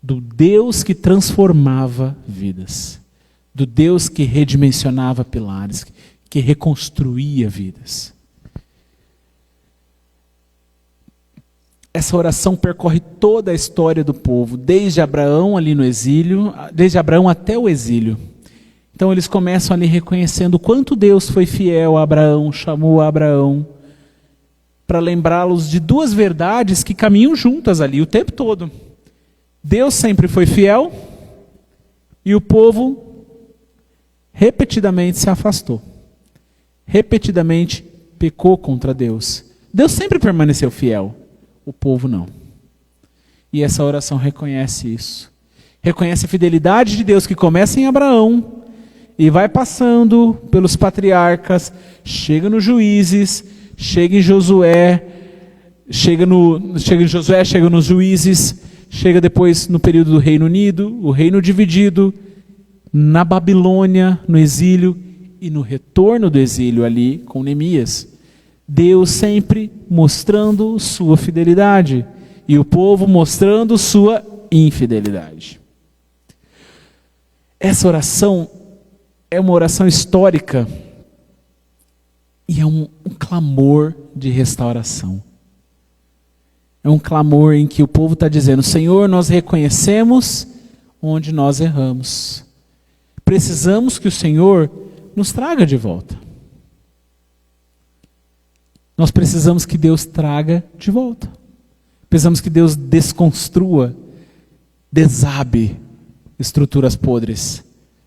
do Deus que transformava vidas, do Deus que redimensionava pilares, que reconstruía vidas. Essa oração percorre toda a história do povo, desde Abraão ali no exílio, desde Abraão até o exílio. Então eles começam ali reconhecendo o quanto Deus foi fiel a Abraão, chamou a Abraão, para lembrá-los de duas verdades que caminham juntas ali o tempo todo. Deus sempre foi fiel e o povo repetidamente se afastou. Repetidamente pecou contra Deus. Deus sempre permaneceu fiel. O povo não. E essa oração reconhece isso. Reconhece a fidelidade de Deus que começa em Abraão e vai passando pelos patriarcas, chega nos Juízes, chega em Josué, chega nos Juízes, chega depois no período do Reino Unido, o reino dividido, na Babilônia, no exílio e no retorno do exílio ali com Neemias. Deus sempre mostrando sua fidelidade e o povo mostrando sua infidelidade. Essa oração é uma oração histórica e é um clamor de restauração. É um clamor em que o povo está dizendo: Senhor, nós reconhecemos onde nós erramos. Precisamos que o Senhor nos traga de volta. Nós precisamos que Deus traga de volta. Precisamos que Deus desconstrua, desabe estruturas podres,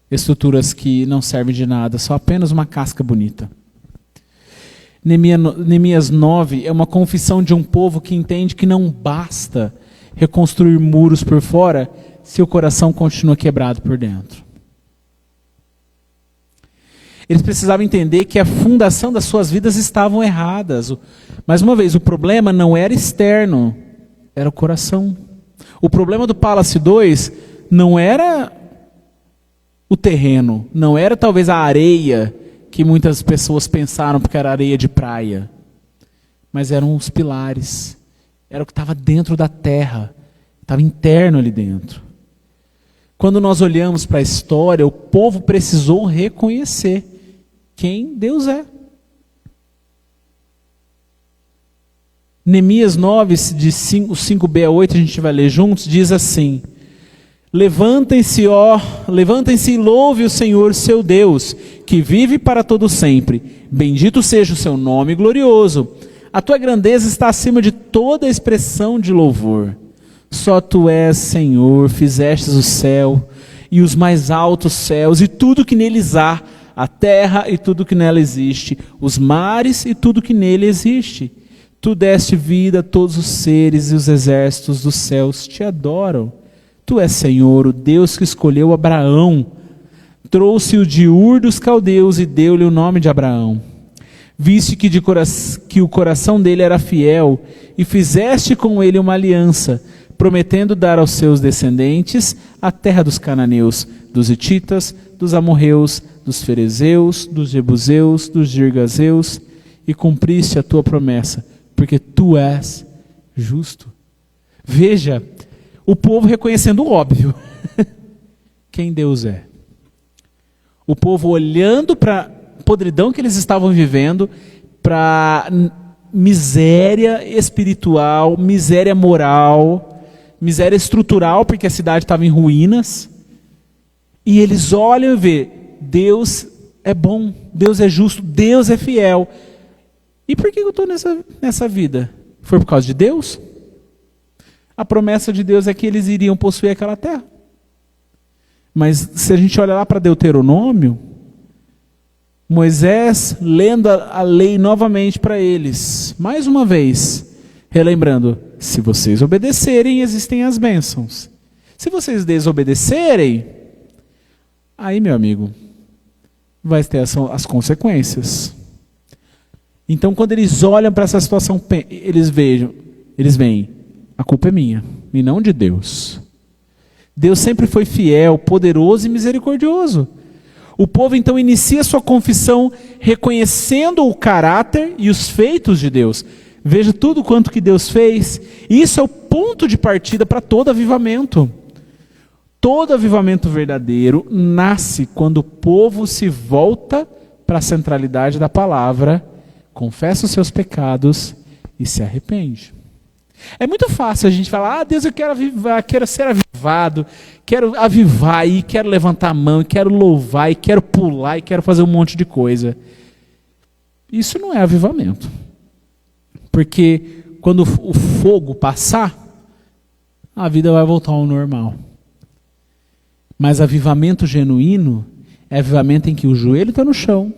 estruturas que não servem de nada, só apenas uma casca bonita. Neemias 9 é uma confissão de um povo que entende que não basta reconstruir muros por fora se o coração continua quebrado por dentro. Eles precisavam entender que a fundação das suas vidas estavam erradas. Mais uma vez, o problema não era externo, era o coração. O problema do Palace 2 não era o terreno, não era talvez a areia que muitas pessoas pensaram porque era areia de praia, mas eram os pilares, era o que estava dentro da terra, estava interno ali dentro. Quando nós olhamos para a história, o povo precisou reconhecer quem Deus é. Neemias 9, de 5b a 8, a gente vai ler juntos, diz assim: Levantem-se e louve o Senhor seu Deus, que vive para todo sempre. Bendito seja o seu nome glorioso. A tua grandeza está acima de toda expressão de louvor. Só tu és, Senhor, fizestes o céu e os mais altos céus e tudo que neles há, a terra e tudo que nela existe, os mares e tudo que nele existe. Tu deste vida a todos os seres e os exércitos dos céus te adoram. Tu és, Senhor, o Deus que escolheu Abraão, trouxe-o de Ur dos Caldeus e deu-lhe o nome de Abraão. Viste que o coração dele era fiel e fizeste com ele uma aliança, prometendo dar aos seus descendentes a terra dos cananeus, dos hititas, dos amorreus, dos ferezeus, dos jebuseus, dos girgazeus, e cumpriste a tua promessa, porque tu és justo. Veja, o povo reconhecendo o óbvio, quem Deus é. O povo olhando para a podridão que eles estavam vivendo, para miséria espiritual, miséria moral, miséria estrutural, porque a cidade estava em ruínas, e eles olham e vê, Deus é bom, Deus é justo, Deus é fiel. E por que eu estou nessa vida? Foi por causa de Deus? A promessa de Deus é que eles iriam possuir aquela terra. Mas se a gente olha lá para Deuteronômio, Moisés lendo a lei novamente para eles, mais uma vez, relembrando, se vocês obedecerem, existem as bênçãos. Se vocês desobedecerem, aí, meu amigo, vai ter as consequências. Então, quando eles olham para essa situação, eles veem, a culpa é minha, e não de Deus. Deus sempre foi fiel, poderoso e misericordioso. O povo então inicia sua confissão reconhecendo o caráter e os feitos de Deus. Veja tudo quanto que Deus fez. Isso é o ponto de partida para todo avivamento. Todo avivamento verdadeiro nasce quando o povo se volta para a centralidade da palavra, confessa os seus pecados e se arrepende. É muito fácil a gente falar, Deus, eu quero avivar, quero ser avivado, quero avivar e quero levantar a mão, e quero louvar, e quero pular, e quero fazer um monte de coisa. Isso não é avivamento. Porque quando o fogo passar, a vida vai voltar ao normal. Mas avivamento genuíno é avivamento em que o joelho está no chão,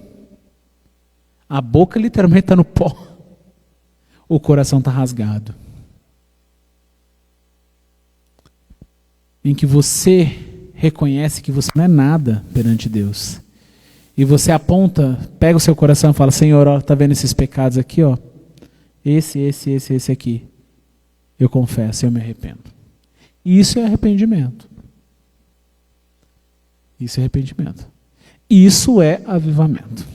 a boca literalmente está no pó, o coração está rasgado. Em que você reconhece que você não é nada perante Deus. E você aponta, pega o seu coração e fala, Senhor, ó, tá vendo esses pecados aqui, ó? Esse aqui. Eu confesso, eu me arrependo. Isso é arrependimento. Isso é arrependimento. Isso é avivamento.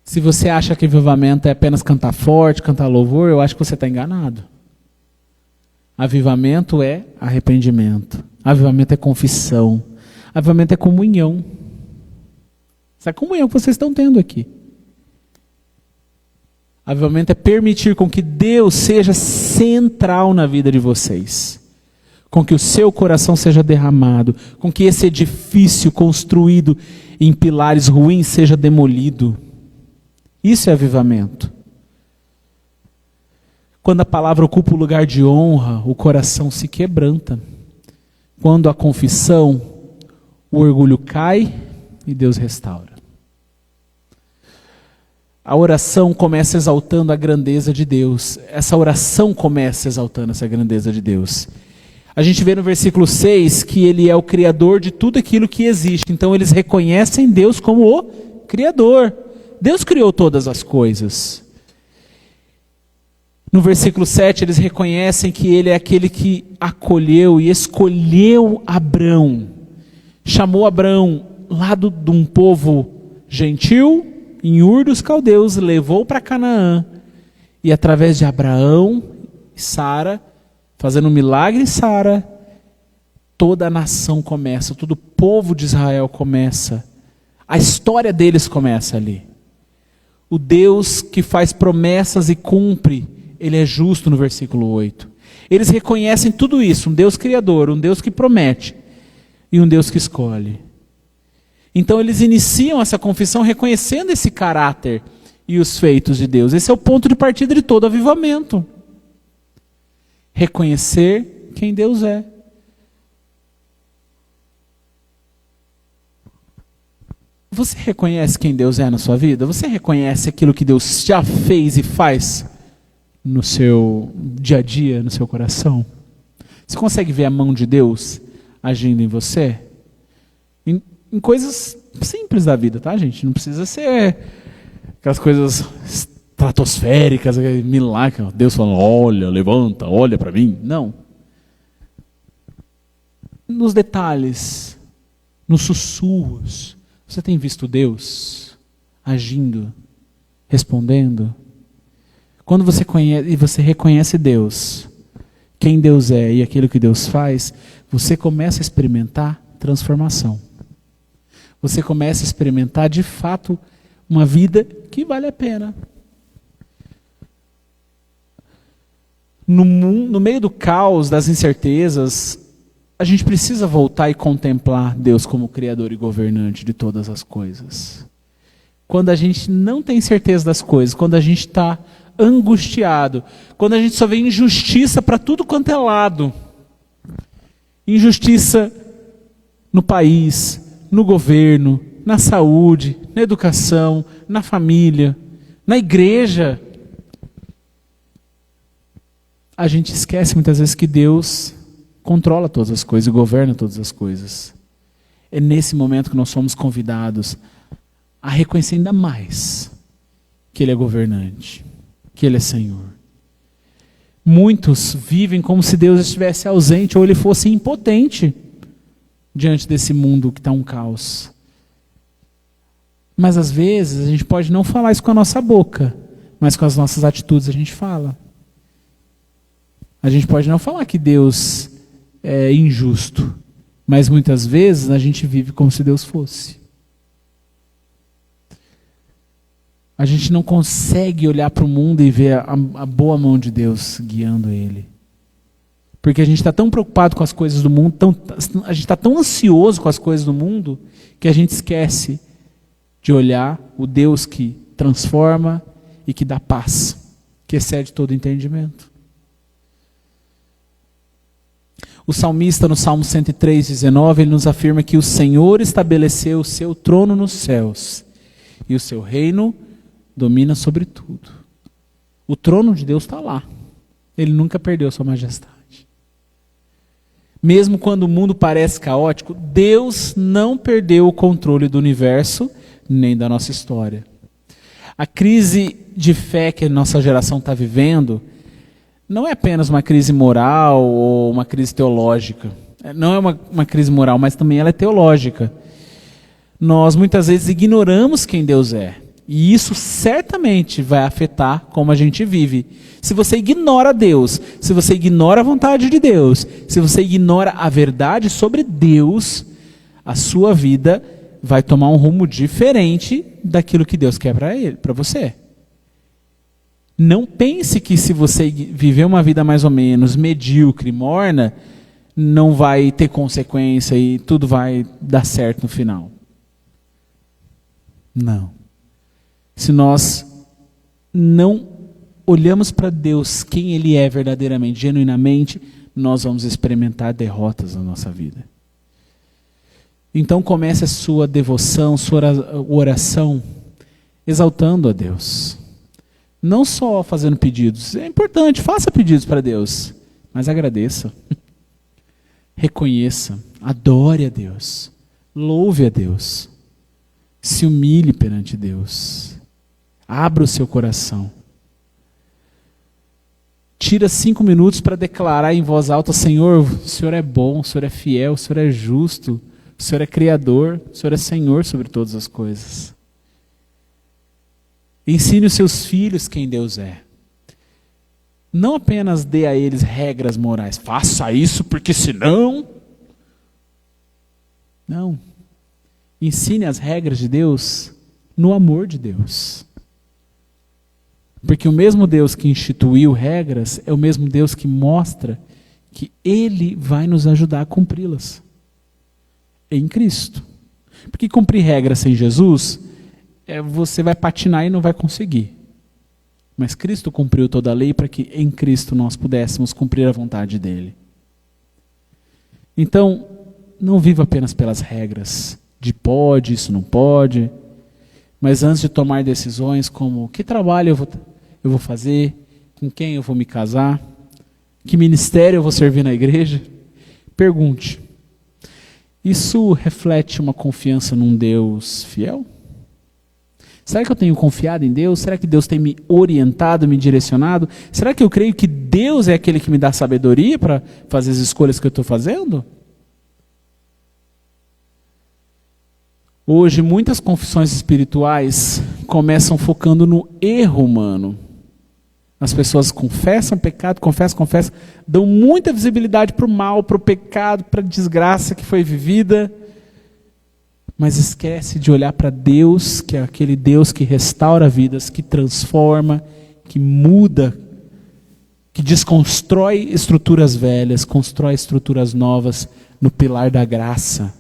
Se você acha que avivamento é apenas cantar forte, cantar louvor, eu acho que você está enganado. Avivamento é arrependimento. Avivamento é confissão. Avivamento é comunhão. Essa comunhão que vocês estão tendo aqui. Avivamento é permitir com que Deus seja central na vida de vocês. Com que o seu coração seja derramado. Com que esse edifício construído em pilares ruins seja demolido. Isso é avivamento. Quando a palavra ocupa o lugar de honra, o coração se quebranta. Quando a confissão, o orgulho cai e Deus restaura. A oração começa exaltando a grandeza de Deus. Essa oração começa exaltando essa grandeza de Deus. A gente vê no versículo 6 que Ele é o Criador de tudo aquilo que existe. Então eles reconhecem Deus como o Criador. Deus criou todas as coisas. No versículo 7, eles reconhecem que ele é aquele que acolheu e escolheu Abrão. Chamou Abrão lá de um povo gentil, em Ur dos Caldeus, levou para Canaã. E através de Abraão e Sara, fazendo um milagre em Sara, toda a nação começa, todo o povo de Israel começa. A história deles começa ali. O Deus que faz promessas e cumpre, ele é justo no versículo 8. Eles reconhecem tudo isso, um Deus criador, um Deus que promete e um Deus que escolhe. Então eles iniciam essa confissão reconhecendo esse caráter e os feitos de Deus. Esse é o ponto de partida de todo avivamento. Reconhecer quem Deus é. Você reconhece quem Deus é na sua vida? Você reconhece aquilo que Deus já fez e faz no seu dia a dia, no seu coração? Você consegue ver a mão de Deus agindo em você? Em coisas simples da vida, tá, gente? Não precisa ser aquelas coisas estratosféricas, milagre. Deus falando, olha, levanta, olha para mim. Não. Nos detalhes, nos sussurros, você tem visto Deus agindo, respondendo? Quando você conhece e você reconhece Deus, quem Deus é e aquilo que Deus faz, você começa a experimentar transformação. Você começa a experimentar de fato uma vida que vale a pena. No meio do caos, das incertezas, a gente precisa voltar e contemplar Deus como Criador e governante de todas as coisas. Quando a gente não tem certeza das coisas, quando a gente está angustiado, quando a gente só vê injustiça para tudo quanto é lado, injustiça no país, no governo, na saúde, na educação, na família, na igreja, a gente esquece muitas vezes que Deus controla todas as coisas e governa todas as coisas. É nesse momento que nós somos convidados a reconhecer ainda mais que Ele é governante, que Ele é Senhor. Muitos vivem como se Deus estivesse ausente ou Ele fosse impotente diante desse mundo que está um caos. Mas às vezes a gente pode não falar isso com a nossa boca, mas com as nossas atitudes a gente fala. A gente pode não falar que Deus é injusto, mas muitas vezes a gente vive como se Deus fosse. A gente não consegue olhar para o mundo e ver a boa mão de Deus guiando ele. Porque a gente está tão preocupado com as coisas do mundo, a gente está tão ansioso com as coisas do mundo, que a gente esquece de olhar o Deus que transforma e que dá paz, que excede todo entendimento. O salmista, no Salmo 103:19, ele nos afirma que o Senhor estabeleceu o seu trono nos céus e o seu reino domina sobre tudo. O trono de Deus está lá. Ele nunca perdeu sua majestade. Mesmo quando o mundo parece caótico, Deus não perdeu o controle do universo nem da nossa história. A crise de fé que a nossa geração está vivendo não é apenas uma crise moral ou uma crise teológica. Não é uma crise moral, mas também ela é teológica. Nós muitas vezes ignoramos quem Deus é. E isso certamente vai afetar como a gente vive. Se você ignora Deus, se você ignora a vontade de Deus, se você ignora a verdade sobre Deus, a sua vida vai tomar um rumo diferente daquilo que Deus quer para você. Não pense que se você viver uma vida mais ou menos medíocre, morna, não vai ter consequência e tudo vai dar certo no final. Não. Se nós não olhamos para Deus, quem Ele é verdadeiramente, genuinamente, nós vamos experimentar derrotas na nossa vida. Então comece a sua devoção, sua oração, exaltando a Deus. Não só fazendo pedidos, é importante, faça pedidos para Deus, mas agradeça. Reconheça, adore a Deus, louve a Deus, se humilhe perante Deus. Abra o seu coração. tira 5 minutos para declarar em voz alta: Senhor, o Senhor é bom, o Senhor é fiel, o Senhor é justo, o Senhor é Criador, o Senhor é Senhor sobre todas as coisas. Ensine os seus filhos quem Deus é. Não apenas dê a eles regras morais. Faça isso porque senão... Não. Ensine as regras de Deus no amor de Deus. Porque o mesmo Deus que instituiu regras é o mesmo Deus que mostra que Ele vai nos ajudar a cumpri-las. Em Cristo. Porque cumprir regras sem Jesus, você vai patinar e não vai conseguir. Mas Cristo cumpriu toda a lei para que em Cristo nós pudéssemos cumprir a vontade dEle. Então, não viva apenas pelas regras de pode, isso não pode, mas antes de tomar decisões como que trabalho eu vou fazer, com quem eu vou me casar, que ministério eu vou servir na igreja, pergunte: isso reflete uma confiança num Deus fiel? Será que eu tenho confiado em Deus? Será que Deus tem me orientado, me direcionado? Será que eu creio que Deus é aquele que me dá sabedoria para fazer as escolhas que eu estou fazendo? Hoje, muitas confissões espirituais começam focando no erro humano. As pessoas confessam pecado, confessam, dão muita visibilidade para o mal, para o pecado, para a desgraça que foi vivida, mas esquece de olhar para Deus, que é aquele Deus que restaura vidas, que transforma, que muda, que desconstrói estruturas velhas, constrói estruturas novas no pilar da graça.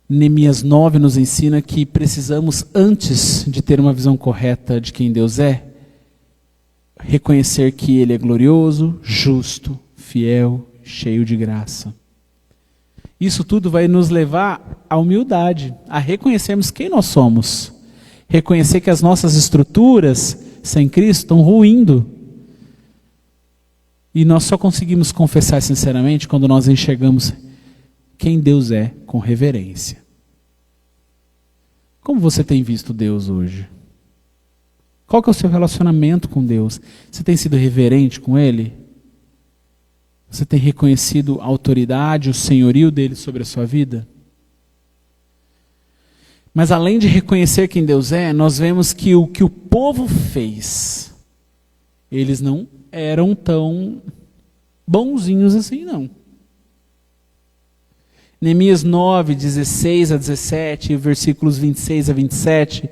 Neemias 9 nos ensina que precisamos, antes de ter uma visão correta de quem Deus é, reconhecer que Ele é glorioso, justo, fiel, cheio de graça. Isso tudo vai nos levar à humildade, a reconhecermos quem nós somos. Reconhecer que as nossas estruturas sem Cristo estão ruindo. E nós só conseguimos confessar sinceramente quando nós enxergamos quem Deus é com reverência. Como você tem visto Deus hoje? Qual que é o seu relacionamento com Deus? Você tem sido reverente com Ele? Você tem reconhecido a autoridade, o senhorio dele sobre a sua vida? Mas além de reconhecer quem Deus é, nós vemos que o povo fez, eles não eram tão bonzinhos assim, não. Neemias 9, 16 a 17, versículos 26 a 27,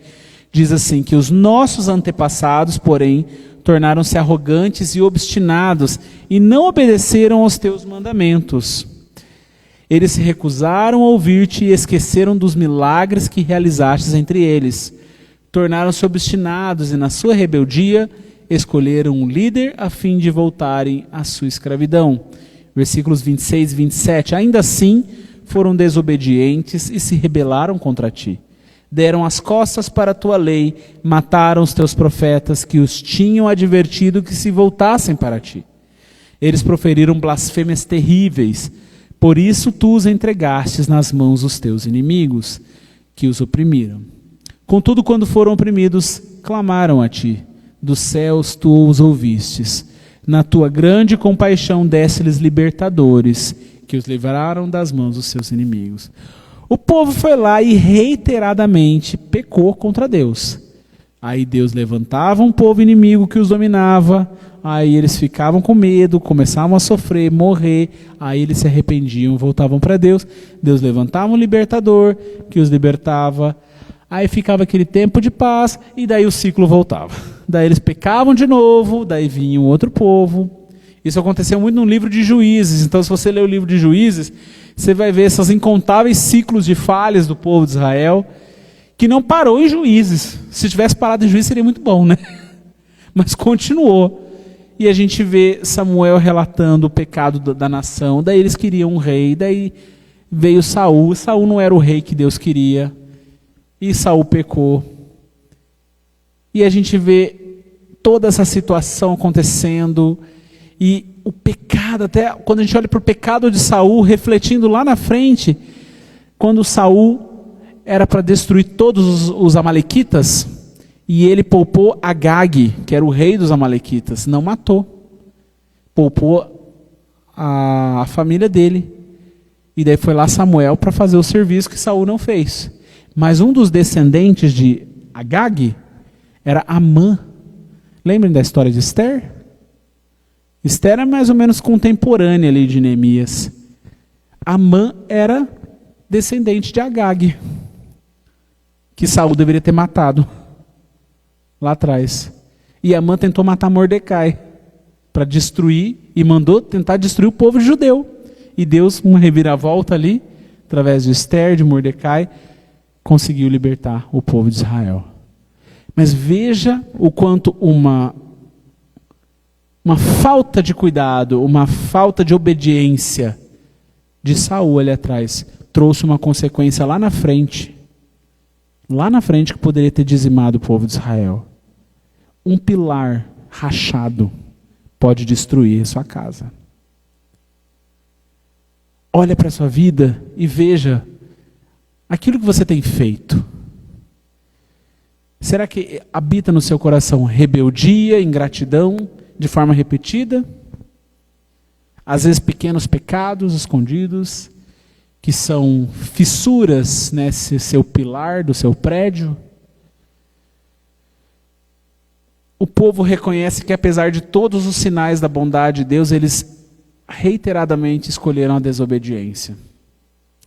diz assim, que os nossos antepassados, porém, tornaram-se arrogantes e obstinados, e não obedeceram aos teus mandamentos. Eles se recusaram a ouvir-te e esqueceram dos milagres que realizastes entre eles. Tornaram-se obstinados e, na sua rebeldia, escolheram um líder a fim de voltarem à sua escravidão. Versículos 26 e 27. Ainda assim, foram desobedientes e se rebelaram contra ti. Deram as costas para a tua lei, mataram os teus profetas que os tinham advertido que se voltassem para ti. Eles proferiram blasfêmias terríveis, por isso tu os entregastes nas mãos dos teus inimigos, que os oprimiram. Contudo, quando foram oprimidos, clamaram a ti, dos céus tu os ouvistes. Na tua grande compaixão deste-lhes libertadores, que os livraram das mãos dos seus inimigos. O povo foi lá e reiteradamente pecou contra Deus. Aí Deus levantava um povo inimigo que os dominava, aí eles ficavam com medo, começavam a sofrer, morrer, aí eles se arrependiam, voltavam para Deus, Deus levantava um libertador que os libertava, aí ficava aquele tempo de paz e daí o ciclo voltava. Daí eles pecavam de novo, daí vinha um outro povo. Isso aconteceu muito no livro de Juízes, então se você ler o livro de Juízes, você vai ver esses incontáveis ciclos de falhas do povo de Israel, que não parou em Juízes. Se tivesse parado em Juízes seria muito bom, né? Mas continuou. E a gente vê Samuel relatando o pecado da nação, daí eles queriam um rei, daí veio Saul, Saul não era o rei que Deus queria, e Saul pecou. E a gente vê toda essa situação acontecendo, e o pecado, até quando a gente olha para o pecado de Saul, refletindo lá na frente, quando Saul era para destruir todos os amalequitas, E ele poupou Agag, que era o rei dos amalequitas, não matou. Poupou a família dele. E daí foi lá Samuel para fazer o serviço que Saul não fez. Mas um dos descendentes de Agag era Amã. Lembrem da história de Esther? Esther é mais ou menos contemporânea ali de Neemias. Amã era descendente de Agag, que Saul deveria ter matado lá atrás. E Amã tentou matar Mordecai para destruir, e mandou tentar destruir o povo judeu. E Deus, uma reviravolta ali, através de Esther, de Mordecai, conseguiu libertar o povo de Israel. Mas veja o quanto uma falta de cuidado, uma falta de obediência de Saul ali atrás, trouxe uma consequência lá na frente que poderia ter dizimado o povo de Israel. Um pilar rachado pode destruir a sua casa. Olha para a sua vida e veja aquilo que você tem feito. Será que habita no seu coração rebeldia, ingratidão, de forma repetida? Às vezes pequenos pecados escondidos, que são fissuras nesse seu pilar do seu prédio. O povo reconhece que apesar de todos os sinais da bondade de Deus, eles reiteradamente escolheram a desobediência.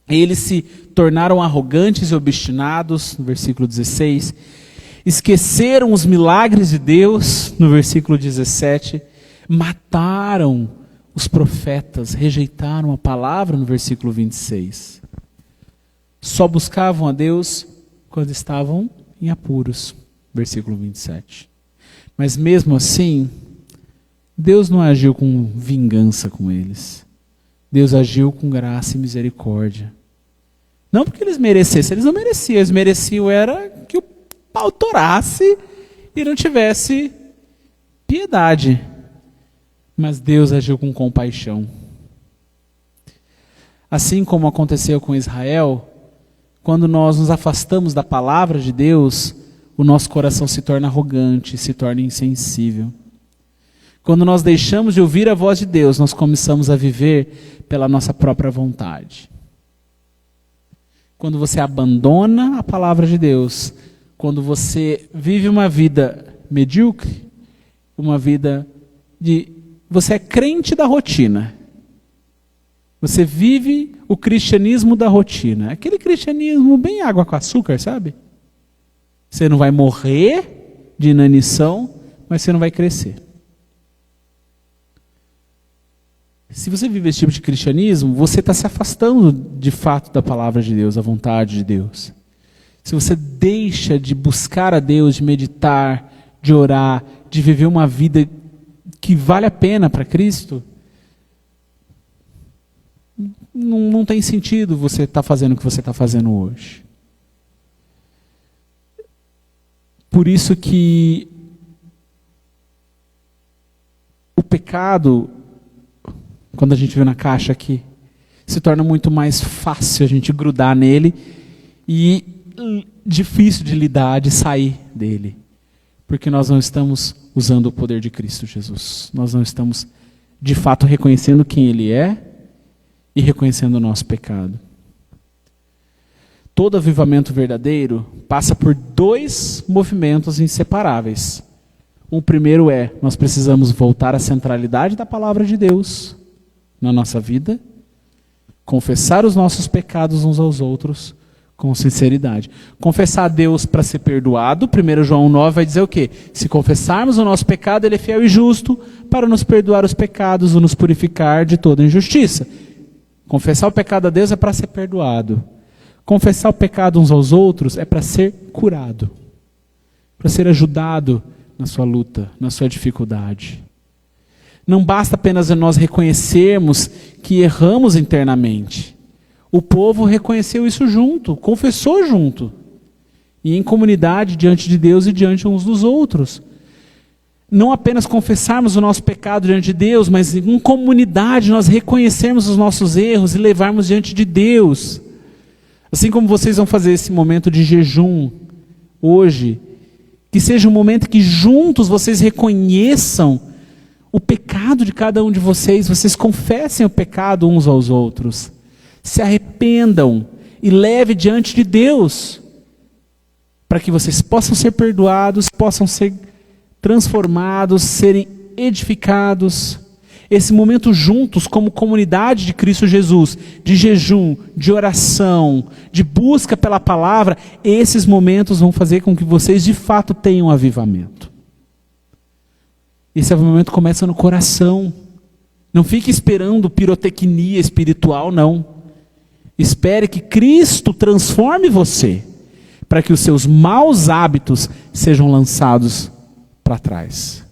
Eles se tornaram arrogantes e obstinados, no versículo 16. Esqueceram os milagres de Deus, no versículo 17. Mataram os profetas, rejeitaram a palavra, no versículo 26. Só buscavam a Deus quando estavam em apuros, versículo 27. Mas mesmo assim, Deus não agiu com vingança com eles. Deus agiu com graça e misericórdia. Não porque eles merecessem, eles não mereciam. Eles mereciam era que o pau torasse e não tivesse piedade. Mas Deus agiu com compaixão. Assim como aconteceu com Israel, quando nós nos afastamos da palavra de Deus, o nosso coração se torna arrogante, se torna insensível. Quando nós deixamos de ouvir a voz de Deus, nós começamos a viver pela nossa própria vontade. Quando você abandona a palavra de Deus, quando você vive uma vida medíocre, uma vida de... Você é crente da rotina. Você vive o cristianismo da rotina. Aquele cristianismo bem água com açúcar, sabe? Você não vai morrer de inanição, mas você não vai crescer. Se você vive esse tipo de cristianismo, você está se afastando de fato da palavra de Deus, da vontade de Deus. Se você deixa de buscar a Deus, de meditar, de orar, de viver uma vida que vale a pena para Cristo, não tem sentido você estar fazendo o que você está fazendo hoje. Por isso que o pecado, quando a gente vê na caixa aqui, se torna muito mais fácil a gente grudar nele e difícil de lidar, de sair dele. Porque nós não estamos usando o poder de Cristo Jesus. Nós não estamos, de fato, reconhecendo quem Ele é e reconhecendo o nosso pecado. Todo avivamento verdadeiro passa por dois movimentos inseparáveis. O primeiro é, nós precisamos voltar à centralidade da palavra de Deus na nossa vida, confessar os nossos pecados uns aos outros com sinceridade. Confessar a Deus para ser perdoado, 1 João 9 vai dizer o quê? Se confessarmos o nosso pecado, Ele é fiel e justo para nos perdoar os pecados e nos purificar de toda injustiça. Confessar o pecado a Deus é para ser perdoado. Confessar o pecado uns aos outros é para ser curado, para ser ajudado na sua luta, na sua dificuldade. Não basta apenas nós reconhecermos que erramos internamente. O povo reconheceu isso junto, confessou junto. E em comunidade, diante de Deus e diante uns dos outros. Não apenas confessarmos o nosso pecado diante de Deus, mas em comunidade nós reconhecermos os nossos erros e levarmos diante de Deus. Assim como vocês vão fazer esse momento de jejum hoje, Que seja um momento que juntos vocês reconheçam o pecado de cada um de vocês, vocês confessem o pecado uns aos outros, se arrependam e levem diante de Deus, para que vocês possam ser perdoados, possam ser transformados, serem edificados. Esse momento juntos, como comunidade de Cristo Jesus, de jejum, de oração, de busca pela palavra, esses momentos vão fazer com que vocês de fato tenham avivamento. Esse avivamento começa no coração. Não fique esperando pirotecnia espiritual, não. Espere que Cristo transforme você, para que os seus maus hábitos sejam lançados para trás.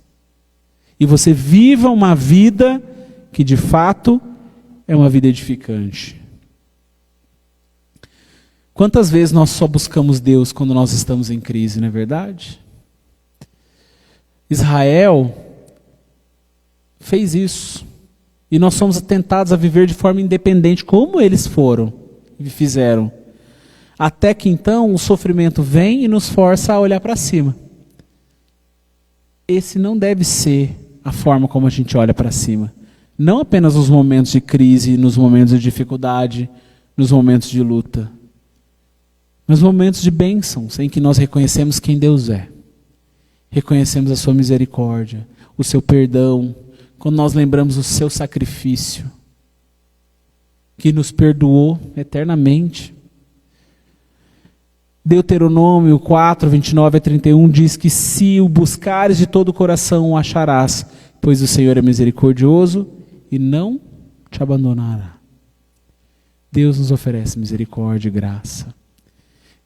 E você viva uma vida que de fato é uma vida edificante. Quantas vezes nós só buscamos Deus quando nós estamos em crise, não é verdade? Israel fez isso. E nós somos tentados a viver de forma independente, como eles foram e fizeram. Até que então o sofrimento vem e nos força a olhar para cima. Esse não deve ser a forma como a gente olha para cima. Não apenas nos momentos de crise, nos momentos de dificuldade, nos momentos de luta. Mas momentos de bênçãos em que nós reconhecemos quem Deus é. Reconhecemos a sua misericórdia, o seu perdão, quando nós lembramos o seu sacrifício, que nos perdoou eternamente. Deuteronômio 4, 29 a 31 diz que se o buscares de todo o coração o acharás, pois o Senhor é misericordioso e não te abandonará. Deus nos oferece misericórdia e graça.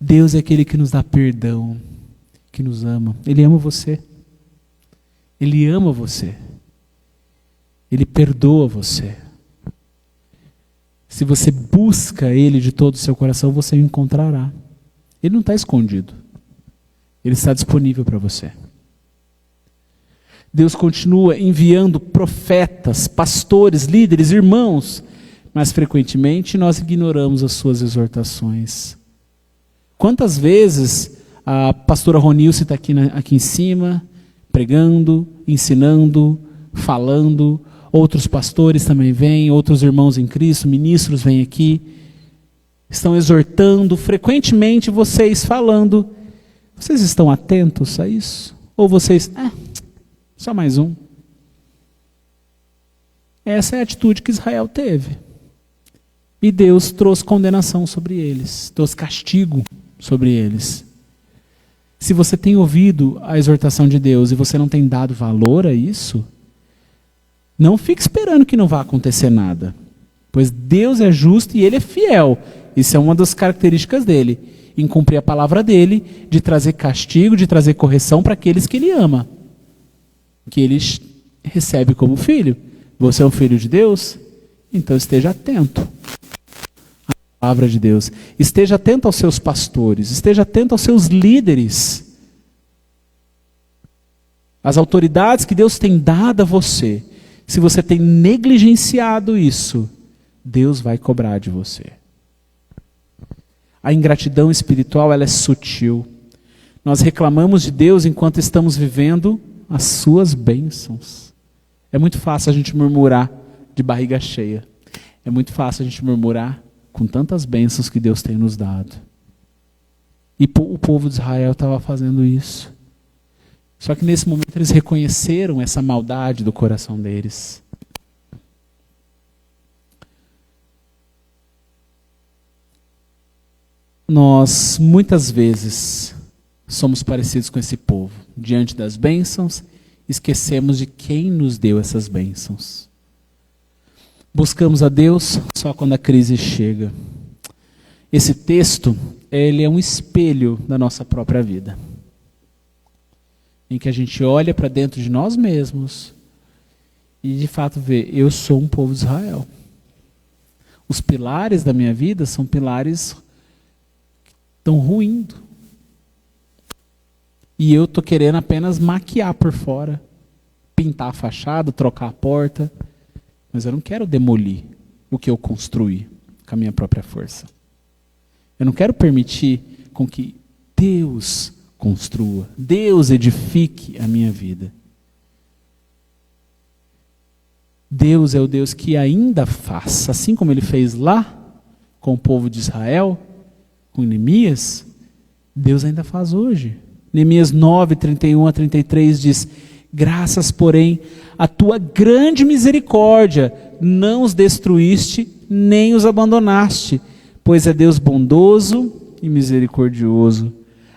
Deus é aquele que nos dá perdão, que nos ama. Ele ama você. Ele ama você. Ele perdoa você. Se você busca Ele de todo o seu coração, você o encontrará. Ele não está escondido. Ele está disponível para você. Deus continua enviando profetas, pastores, líderes, irmãos, mas frequentemente nós ignoramos as suas exortações. Quantas vezes a pastora Ronilce está aqui em cima, pregando, ensinando, falando, outros pastores também vêm, outros irmãos em Cristo, ministros vêm aqui, estão exortando, frequentemente vocês falando, vocês estão atentos a isso? Ou vocês, só mais um? Essa é a atitude que Israel teve. E Deus trouxe condenação sobre eles, trouxe castigo sobre eles. Se você tem ouvido a exortação de Deus e você não tem dado valor a isso, não fique esperando que não vá acontecer nada. Pois Deus é justo e Ele é fiel. Isso é uma das características dele. Em cumprir a palavra dele, de trazer castigo, de trazer correção para aqueles que Ele ama. Que Ele recebe como filho. Você é um filho de Deus? Então esteja atento à palavra de Deus. Esteja atento aos seus pastores. Esteja atento aos seus líderes. As autoridades que Deus tem dado a você. Se você tem negligenciado isso, Deus vai cobrar de você. A ingratidão espiritual, ela é sutil. Nós reclamamos de Deus enquanto estamos vivendo as suas bênçãos. É muito fácil a gente murmurar de barriga cheia. É muito fácil a gente murmurar com tantas bênçãos que Deus tem nos dado. E o povo de Israel estava fazendo isso. Só que nesse momento eles reconheceram essa maldade do coração deles. Nós, muitas vezes, somos parecidos com esse povo. Diante das bênçãos, esquecemos de quem nos deu essas bênçãos. Buscamos a Deus só quando a crise chega. Esse texto, ele é um espelho da nossa própria vida. Em que a gente olha para dentro de nós mesmos e de fato vê, eu sou um povo de Israel. Os pilares da minha vida são pilares estão ruindo. E eu estou querendo apenas maquiar por fora, pintar a fachada, trocar a porta, mas eu não quero demolir o que eu construí com a minha própria força. Eu não quero permitir com que Deus reconstrua. Deus edifique a minha vida. Deus é o Deus que ainda faz, assim como Ele fez lá com o povo de Israel, com Neemias, Deus ainda faz hoje. Neemias 9, 31 a 33 diz: graças, porém, à tua grande misericórdia, não os destruíste, nem os abandonaste, pois é Deus bondoso e misericordioso.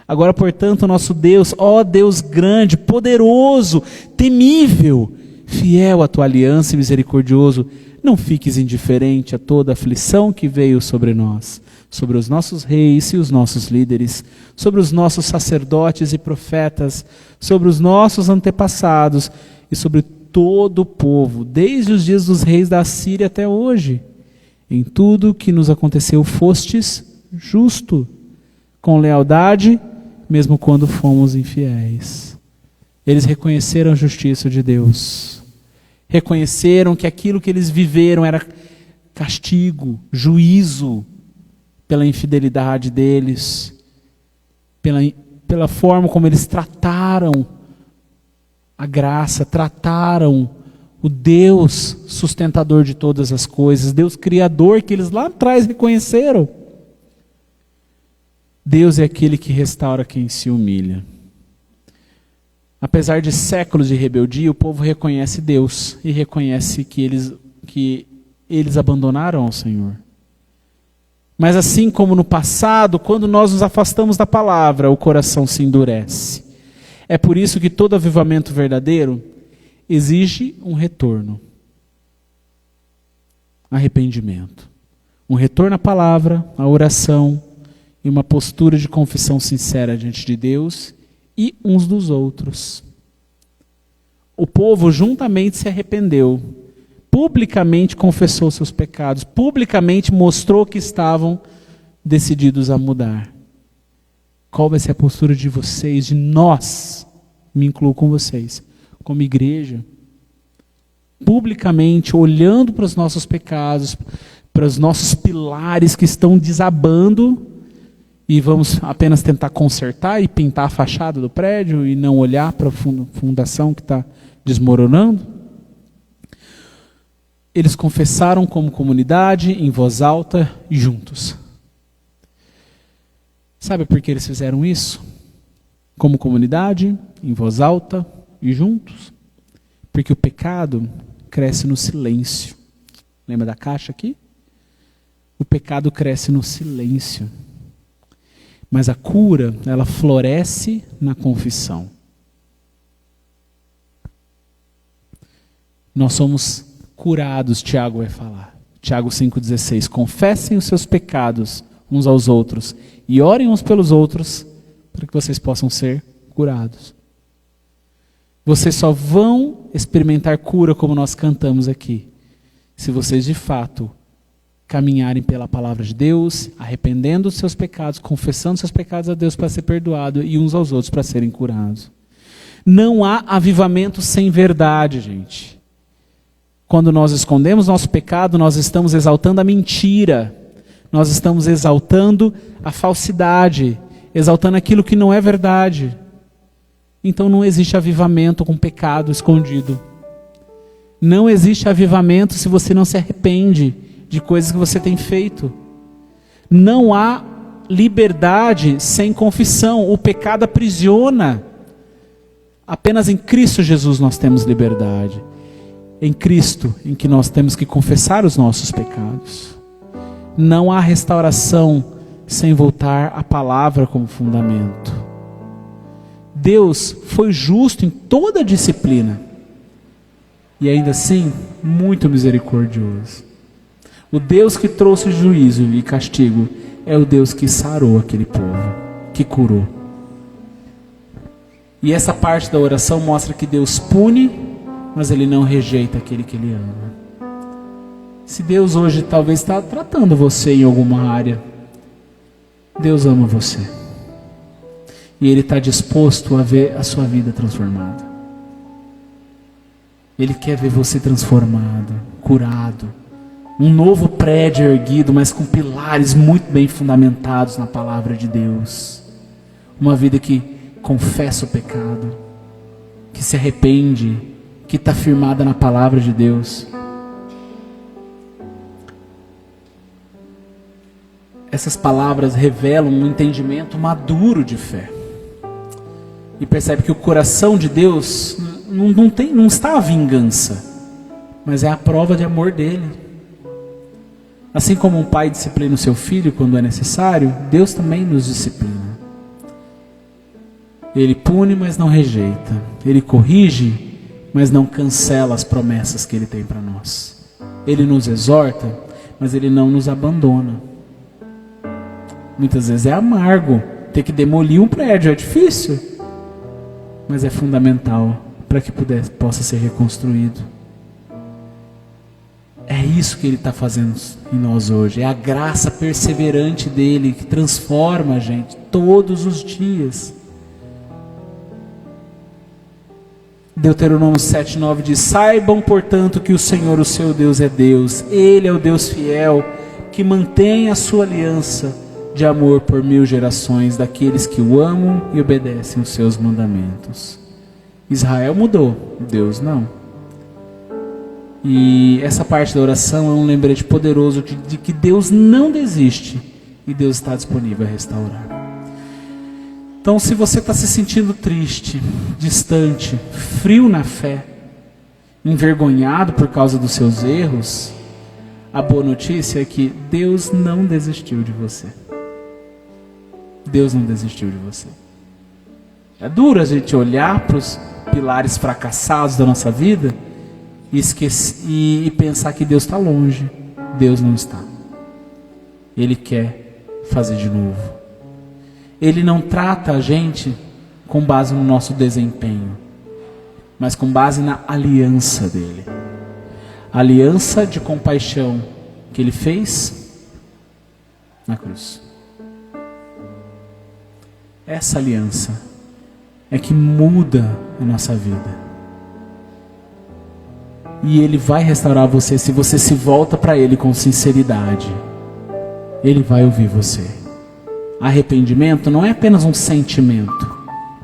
Agora, portanto, nosso Deus, ó Deus grande, poderoso, temível, fiel à tua aliança e misericordioso, não fiques indiferente a toda a aflição que veio sobre nós, sobre os nossos reis e os nossos líderes, sobre os nossos sacerdotes e profetas, sobre os nossos antepassados e sobre todo o povo, desde os dias dos reis da Assíria até hoje. Em tudo que nos aconteceu fostes justo, com lealdade, mesmo quando fomos infiéis. Eles reconheceram a justiça de Deus. Reconheceram que aquilo que eles viveram era castigo, juízo, pela infidelidade deles, pela forma como eles trataram a graça, trataram o Deus sustentador de todas as coisas, Deus criador que eles lá atrás reconheceram. Deus é aquele que restaura quem se humilha. Apesar de séculos de rebeldia, o povo reconhece Deus e reconhece que eles abandonaram ao Senhor. Mas assim como no passado, quando nós nos afastamos da palavra, o coração se endurece. É por isso que todo avivamento verdadeiro exige um retorno. Arrependimento. Um retorno à palavra, à oração e uma postura de confissão sincera diante de Deus e uns dos outros. O povo juntamente se arrependeu, publicamente confessou seus pecados, publicamente mostrou que estavam decididos a mudar. Qual vai ser a postura de vocês, de nós, me incluo com vocês, como igreja? Publicamente, olhando para os nossos pecados, para os nossos pilares que estão desabando, e vamos apenas tentar consertar e pintar a fachada do prédio e não olhar para a fundação que está desmoronando? Eles confessaram como comunidade, em voz alta e juntos. Sabe por que eles fizeram isso? Como comunidade, em voz alta e juntos? Porque o pecado cresce no silêncio. Lembra da caixa aqui? O pecado cresce no silêncio. Mas a cura, ela floresce na confissão. Nós somos curados, Tiago vai falar. Tiago 5,16. Confessem os seus pecados uns aos outros e orem uns pelos outros para que vocês possam ser curados. Vocês só vão experimentar cura como nós cantamos aqui, se vocês de fato caminharem pela palavra de Deus, arrependendo dos seus pecados, confessando seus pecados a Deus para ser perdoado e uns aos outros para serem curados. Não há avivamento sem verdade, gente. Quando nós escondemos nosso pecado, nós estamos exaltando a mentira, nós estamos exaltando a falsidade, exaltando aquilo que não é verdade. Então não existe avivamento com pecado escondido. Não existe avivamento se você não se arrepende de coisas que você tem feito. Não há liberdade sem confissão. O pecado aprisiona. Apenas em Cristo Jesus nós temos liberdade. Em Cristo, em que nós temos que confessar os nossos pecados. Não há restauração sem voltar à palavra como fundamento. Deus foi justo em toda a disciplina. E ainda assim, muito misericordioso. O Deus que trouxe juízo e castigo é o Deus que sarou aquele povo, que curou. E essa parte da oração mostra que Deus pune, mas Ele não rejeita aquele que Ele ama. Se Deus hoje talvez está tratando você em alguma área, Deus ama você. E Ele está disposto a ver a sua vida transformada. Ele quer ver você transformado, curado. Um novo prédio erguido, mas com pilares muito bem fundamentados na palavra de Deus. Uma vida que confessa o pecado, que se arrepende, que está firmada na palavra de Deus. Essas palavras revelam um entendimento maduro de fé. E percebe que o coração de Deus não está a vingança, mas é a prova de amor dele. Assim como um pai disciplina o seu filho quando é necessário, Deus também nos disciplina. Ele pune, mas não rejeita. Ele corrige, mas não cancela as promessas que Ele tem para nós. Ele nos exorta, mas Ele não nos abandona. Muitas vezes é amargo ter que demolir um prédio, é difícil, mas é fundamental para que possa ser reconstruído. É isso que Ele está fazendo em nós hoje. É a graça perseverante dEle que transforma a gente todos os dias. Deuteronômio 7,9 diz: saibam, portanto, que o Senhor, o seu Deus, é Deus. Ele é o Deus fiel, que mantém a sua aliança de amor por 1000 gerações daqueles que o amam e obedecem os seus mandamentos. Israel mudou, Deus não. E essa parte da oração é um lembrete poderoso de que Deus não desiste e Deus está disponível a restaurar. Então, se você está se sentindo triste, distante, frio na fé, envergonhado por causa dos seus erros, a boa notícia é que Deus não desistiu de você. Deus não desistiu de você. É duro a gente olhar para os pilares fracassados da nossa vida e pensar que Deus está longe. Deus não está. Ele quer fazer de novo. Ele não trata a gente com base no nosso desempenho, mas com base na aliança dele. A aliança de compaixão que ele fez na cruz. Essa aliança é que muda a nossa vida. E Ele vai restaurar você se você se volta para Ele com sinceridade. Ele vai ouvir você. Arrependimento não é apenas um sentimento,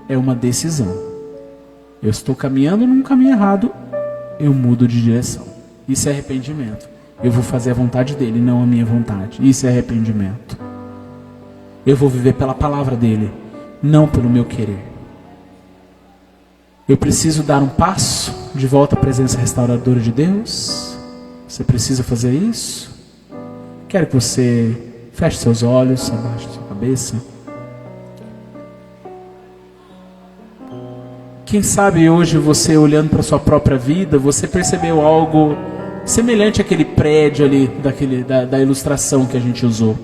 é uma decisão. Eu estou caminhando num caminho errado, eu mudo de direção. Isso é arrependimento. Eu vou fazer a vontade dEle, não a minha vontade. Isso é arrependimento. Eu vou viver pela palavra dEle, não pelo meu querer. Eu preciso dar um passo de volta à presença restauradora de Deus. Você precisa fazer isso? Quero que você feche seus olhos, abaixe sua cabeça. Quem sabe hoje você, olhando para a sua própria vida, você percebeu algo semelhante àquele prédio ali, da ilustração que a gente usou.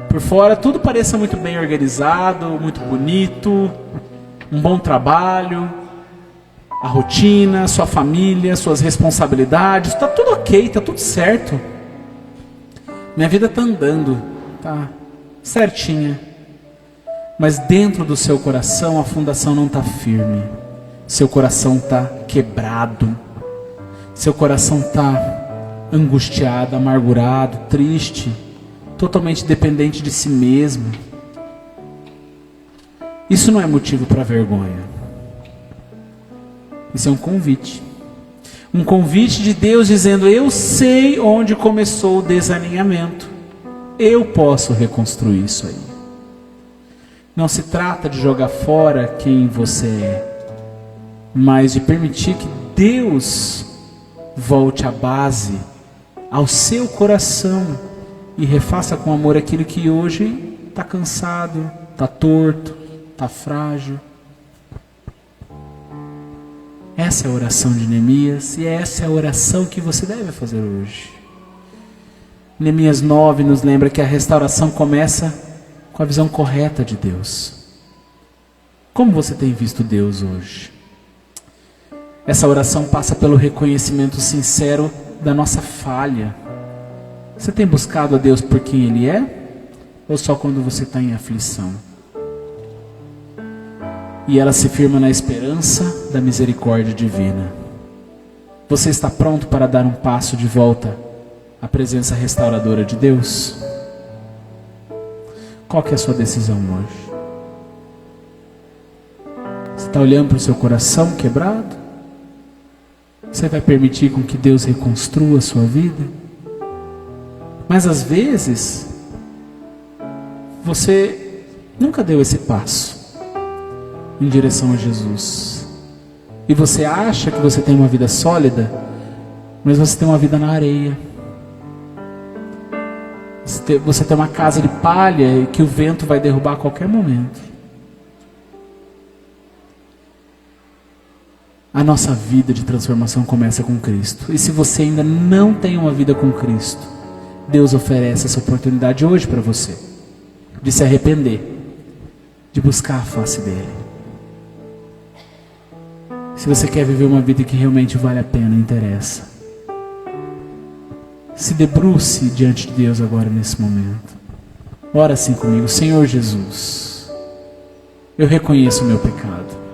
Por fora tudo pareça muito bem organizado, muito bonito, um bom trabalho, a rotina, sua família, suas responsabilidades, está tudo ok, está tudo certo. Minha vida está andando, está certinha. Mas dentro do seu coração a fundação não está firme. Seu coração está quebrado. Seu coração está angustiado, amargurado, triste, totalmente dependente de si mesmo. Isso não é motivo para vergonha. Isso é um convite. Um convite de Deus dizendo: eu sei onde começou o desalinhamento. Eu posso reconstruir isso aí. Não se trata de jogar fora quem você é, mas de permitir que Deus volte à base, ao seu coração, e refaça com amor aquilo que hoje está cansado, está torto, está frágil. Essa é a oração de Neemias, e essa é a oração que você deve fazer hoje. Neemias 9 nos lembra que a restauração começa com a visão correta de Deus. Como você tem visto Deus hoje? Essa oração passa pelo reconhecimento sincero da nossa falha. Você tem buscado a Deus por quem Ele é? Ou só quando você está em aflição? E ela se firma na esperança da misericórdia divina. Você está pronto para dar um passo de volta à presença restauradora de Deus? Qual que é a sua decisão hoje? Você está olhando para o seu coração quebrado? Você vai permitir com que Deus reconstrua a sua vida? Mas às vezes, você nunca deu esse passo em direção a Jesus. E você acha que você tem uma vida sólida, mas você tem uma vida na areia. Você tem uma casa de palha que o vento vai derrubar a qualquer momento. A nossa vida de transformação começa com Cristo. E se você ainda não tem uma vida com Cristo, Deus oferece essa oportunidade hoje para você, de se arrepender, de buscar a face dele. Se você quer viver uma vida que realmente vale a pena, interessa, se debruce diante de Deus agora nesse momento. Ora assim comigo: Senhor Jesus, eu reconheço o meu pecado.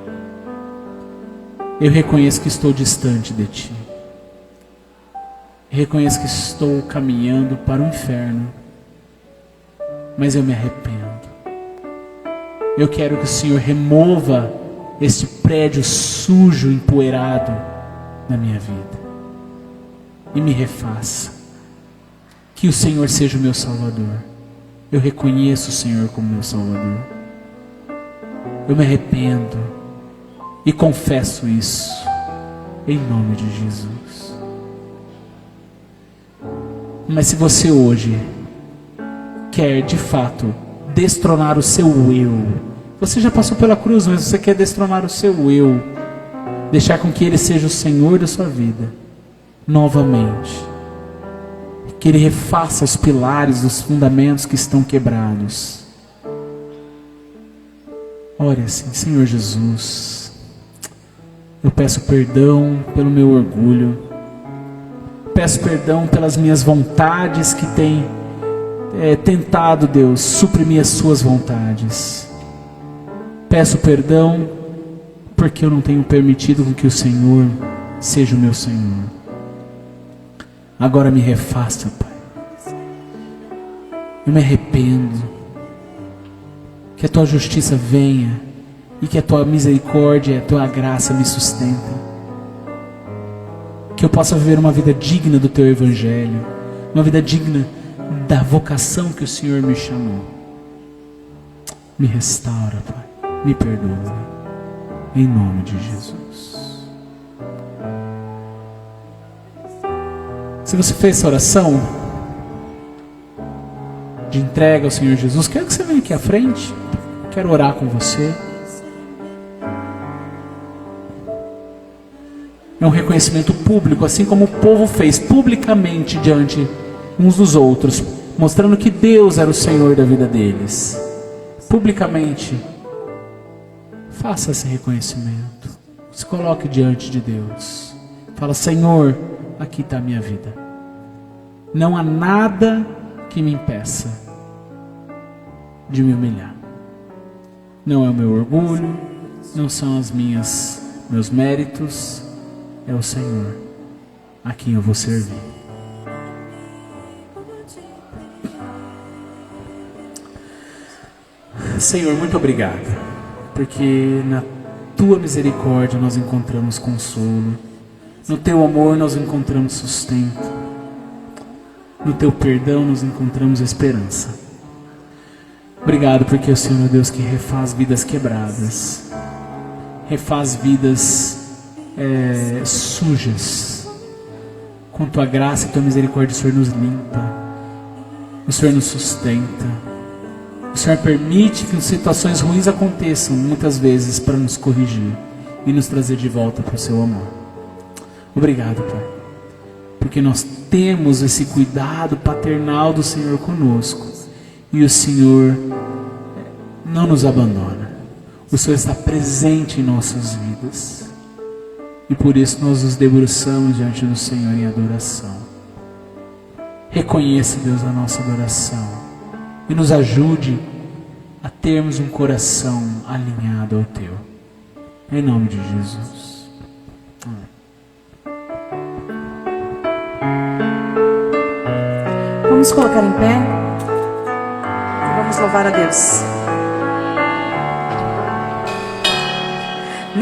Eu reconheço que estou distante de Ti. Eu reconheço que estou caminhando para o inferno. Mas eu me arrependo. Eu quero que o Senhor remova este prédio sujo, empoeirado na minha vida. E me refaça. Que o Senhor seja o meu Salvador. Eu reconheço o Senhor como meu Salvador. Eu me arrependo e confesso isso em nome de Jesus. Mas se você hoje quer de fato destronar o seu eu, você já passou pela cruz, mas você quer destronar o seu eu, deixar com que Ele seja o Senhor da sua vida novamente, que Ele refaça os pilares, os fundamentos que estão quebrados. Ore assim: Senhor Jesus, eu peço perdão pelo meu orgulho, peço perdão pelas minhas vontades que têm tentado, Deus, suprimir as suas vontades. Peço perdão porque eu não tenho permitido que o Senhor seja o meu Senhor. Agora me refaça, Pai. Eu me arrependo. Que a Tua justiça venha e que a Tua misericórdia e a Tua graça me sustentem. Que eu possa viver uma vida digna do Teu Evangelho, uma vida digna da vocação que o Senhor me chamou. Me restaura, Pai. Me perdoa. Em nome de Jesus. Se você fez essa oração de entrega ao Senhor Jesus, quero que você venha aqui à frente. Quero orar com você. É um reconhecimento público, assim como o povo fez publicamente diante uns dos outros, mostrando que Deus era o Senhor da vida deles. Publicamente, faça esse reconhecimento. Se coloque diante de Deus. Fala: Senhor, aqui está a minha vida. Não há nada que me impeça de me humilhar. Não é o meu orgulho, não são meus méritos, é o Senhor a quem eu vou servir. Senhor, muito obrigado, porque na Tua misericórdia nós encontramos consolo, no Teu amor nós encontramos sustento, no Teu perdão nós encontramos esperança. Obrigado porque o Senhor é Deus que refaz vidas quebradas, refaz vidas sujas. Com Tua graça e Tua misericórdia o Senhor nos limpa, o Senhor nos sustenta, o Senhor permite que situações ruins aconteçam muitas vezes para nos corrigir e nos trazer de volta para o Seu amor. Obrigado, Pai, porque nós temos esse cuidado paternal do Senhor conosco e o Senhor não nos abandona. O Senhor está presente em nossas vidas e por isso nós nos debruçamos diante do Senhor em adoração. Reconheça, Deus, a nossa adoração e nos ajude a termos um coração alinhado ao Teu. Em nome de Jesus. Vamos colocar em pé e vamos louvar a Deus.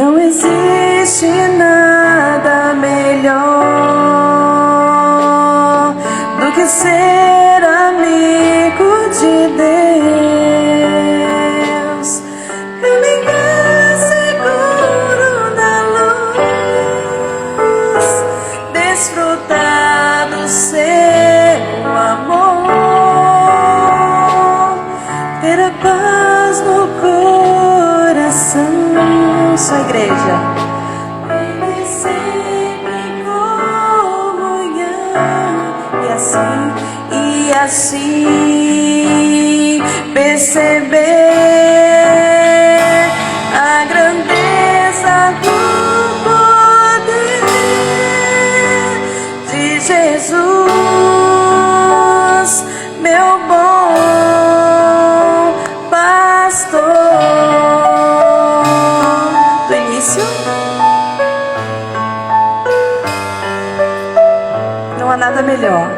Não existe nada melhor do que ser amigo de Deus, caminhar seguro na luz, desfrutar do seu amor, ter a paz no coração. Sua igreja, viver sempre em comunhão, e assim perceber a grandeza do poder de Jesus, meu bom pastor. Não há nada melhor.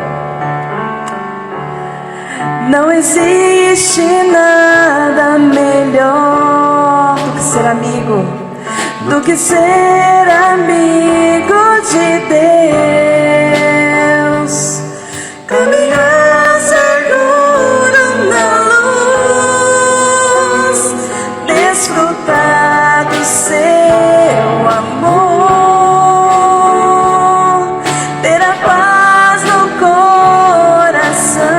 Não existe nada melhor do que ser amigo, do que ser amigo de Deus, caminhar seguro na luz, desfrutar do seu amor, ter a paz no coração,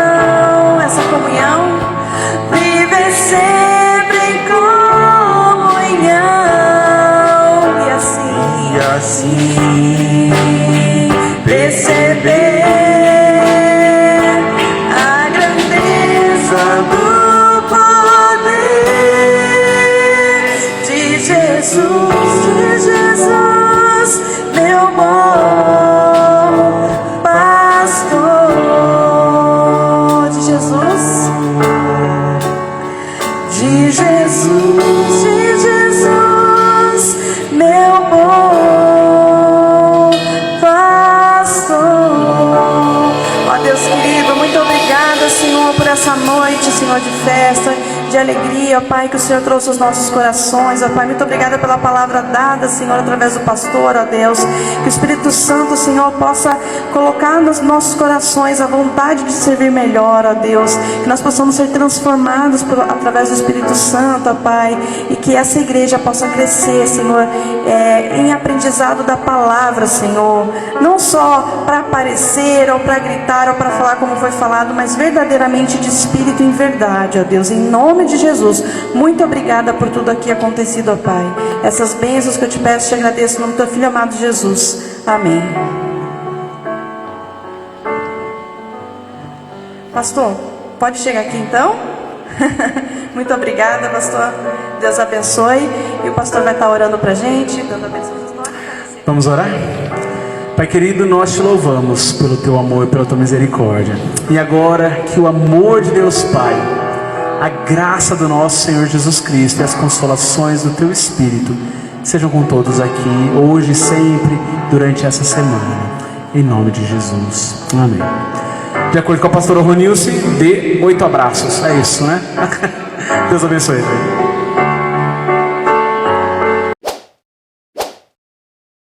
essa comunhão, viver sempre em comunhão, e assim perceber a grandeza do poder de Jesus, meu bom pastor, de Jesus, meu bom pastor. Ó Deus querido, muito obrigada, Senhor, por essa noite, Senhor, de festa, de alegria, ó Pai, que o Senhor trouxe aos nossos corações, ó Pai. Muito obrigada pela palavra dada, Senhor, através do pastor, ó Deus. Que o Espírito Santo, Senhor, possa colocar nos nossos corações a vontade de servir melhor, ó Deus. Que nós possamos ser transformados através do Espírito Santo, ó Pai. E que essa igreja possa crescer, Senhor, em aprendizado da palavra, Senhor. Não só para aparecer, ou para gritar, ou para falar como foi falado, mas verdadeiramente de espírito e em verdade, ó Deus. Em nome de Jesus, muito obrigada por tudo aqui acontecido, ó Pai. Essas bênçãos que eu te peço, te agradeço no nome do teu filho amado Jesus. Amém. Pastor, pode chegar aqui então? Muito obrigada, pastor. Deus abençoe. E o pastor vai estar orando pra gente, dando a bênção dos nossos. Vamos orar? Pai querido, nós te louvamos pelo teu amor e pela tua misericórdia. E agora que o amor de Deus Pai, a graça do nosso Senhor Jesus Cristo e as consolações do teu Espírito sejam com todos aqui, hoje e sempre, durante essa semana. Em nome de Jesus. Amém. De acordo com a pastora Ronilce, dê 8 abraços. É isso, né? Deus abençoe.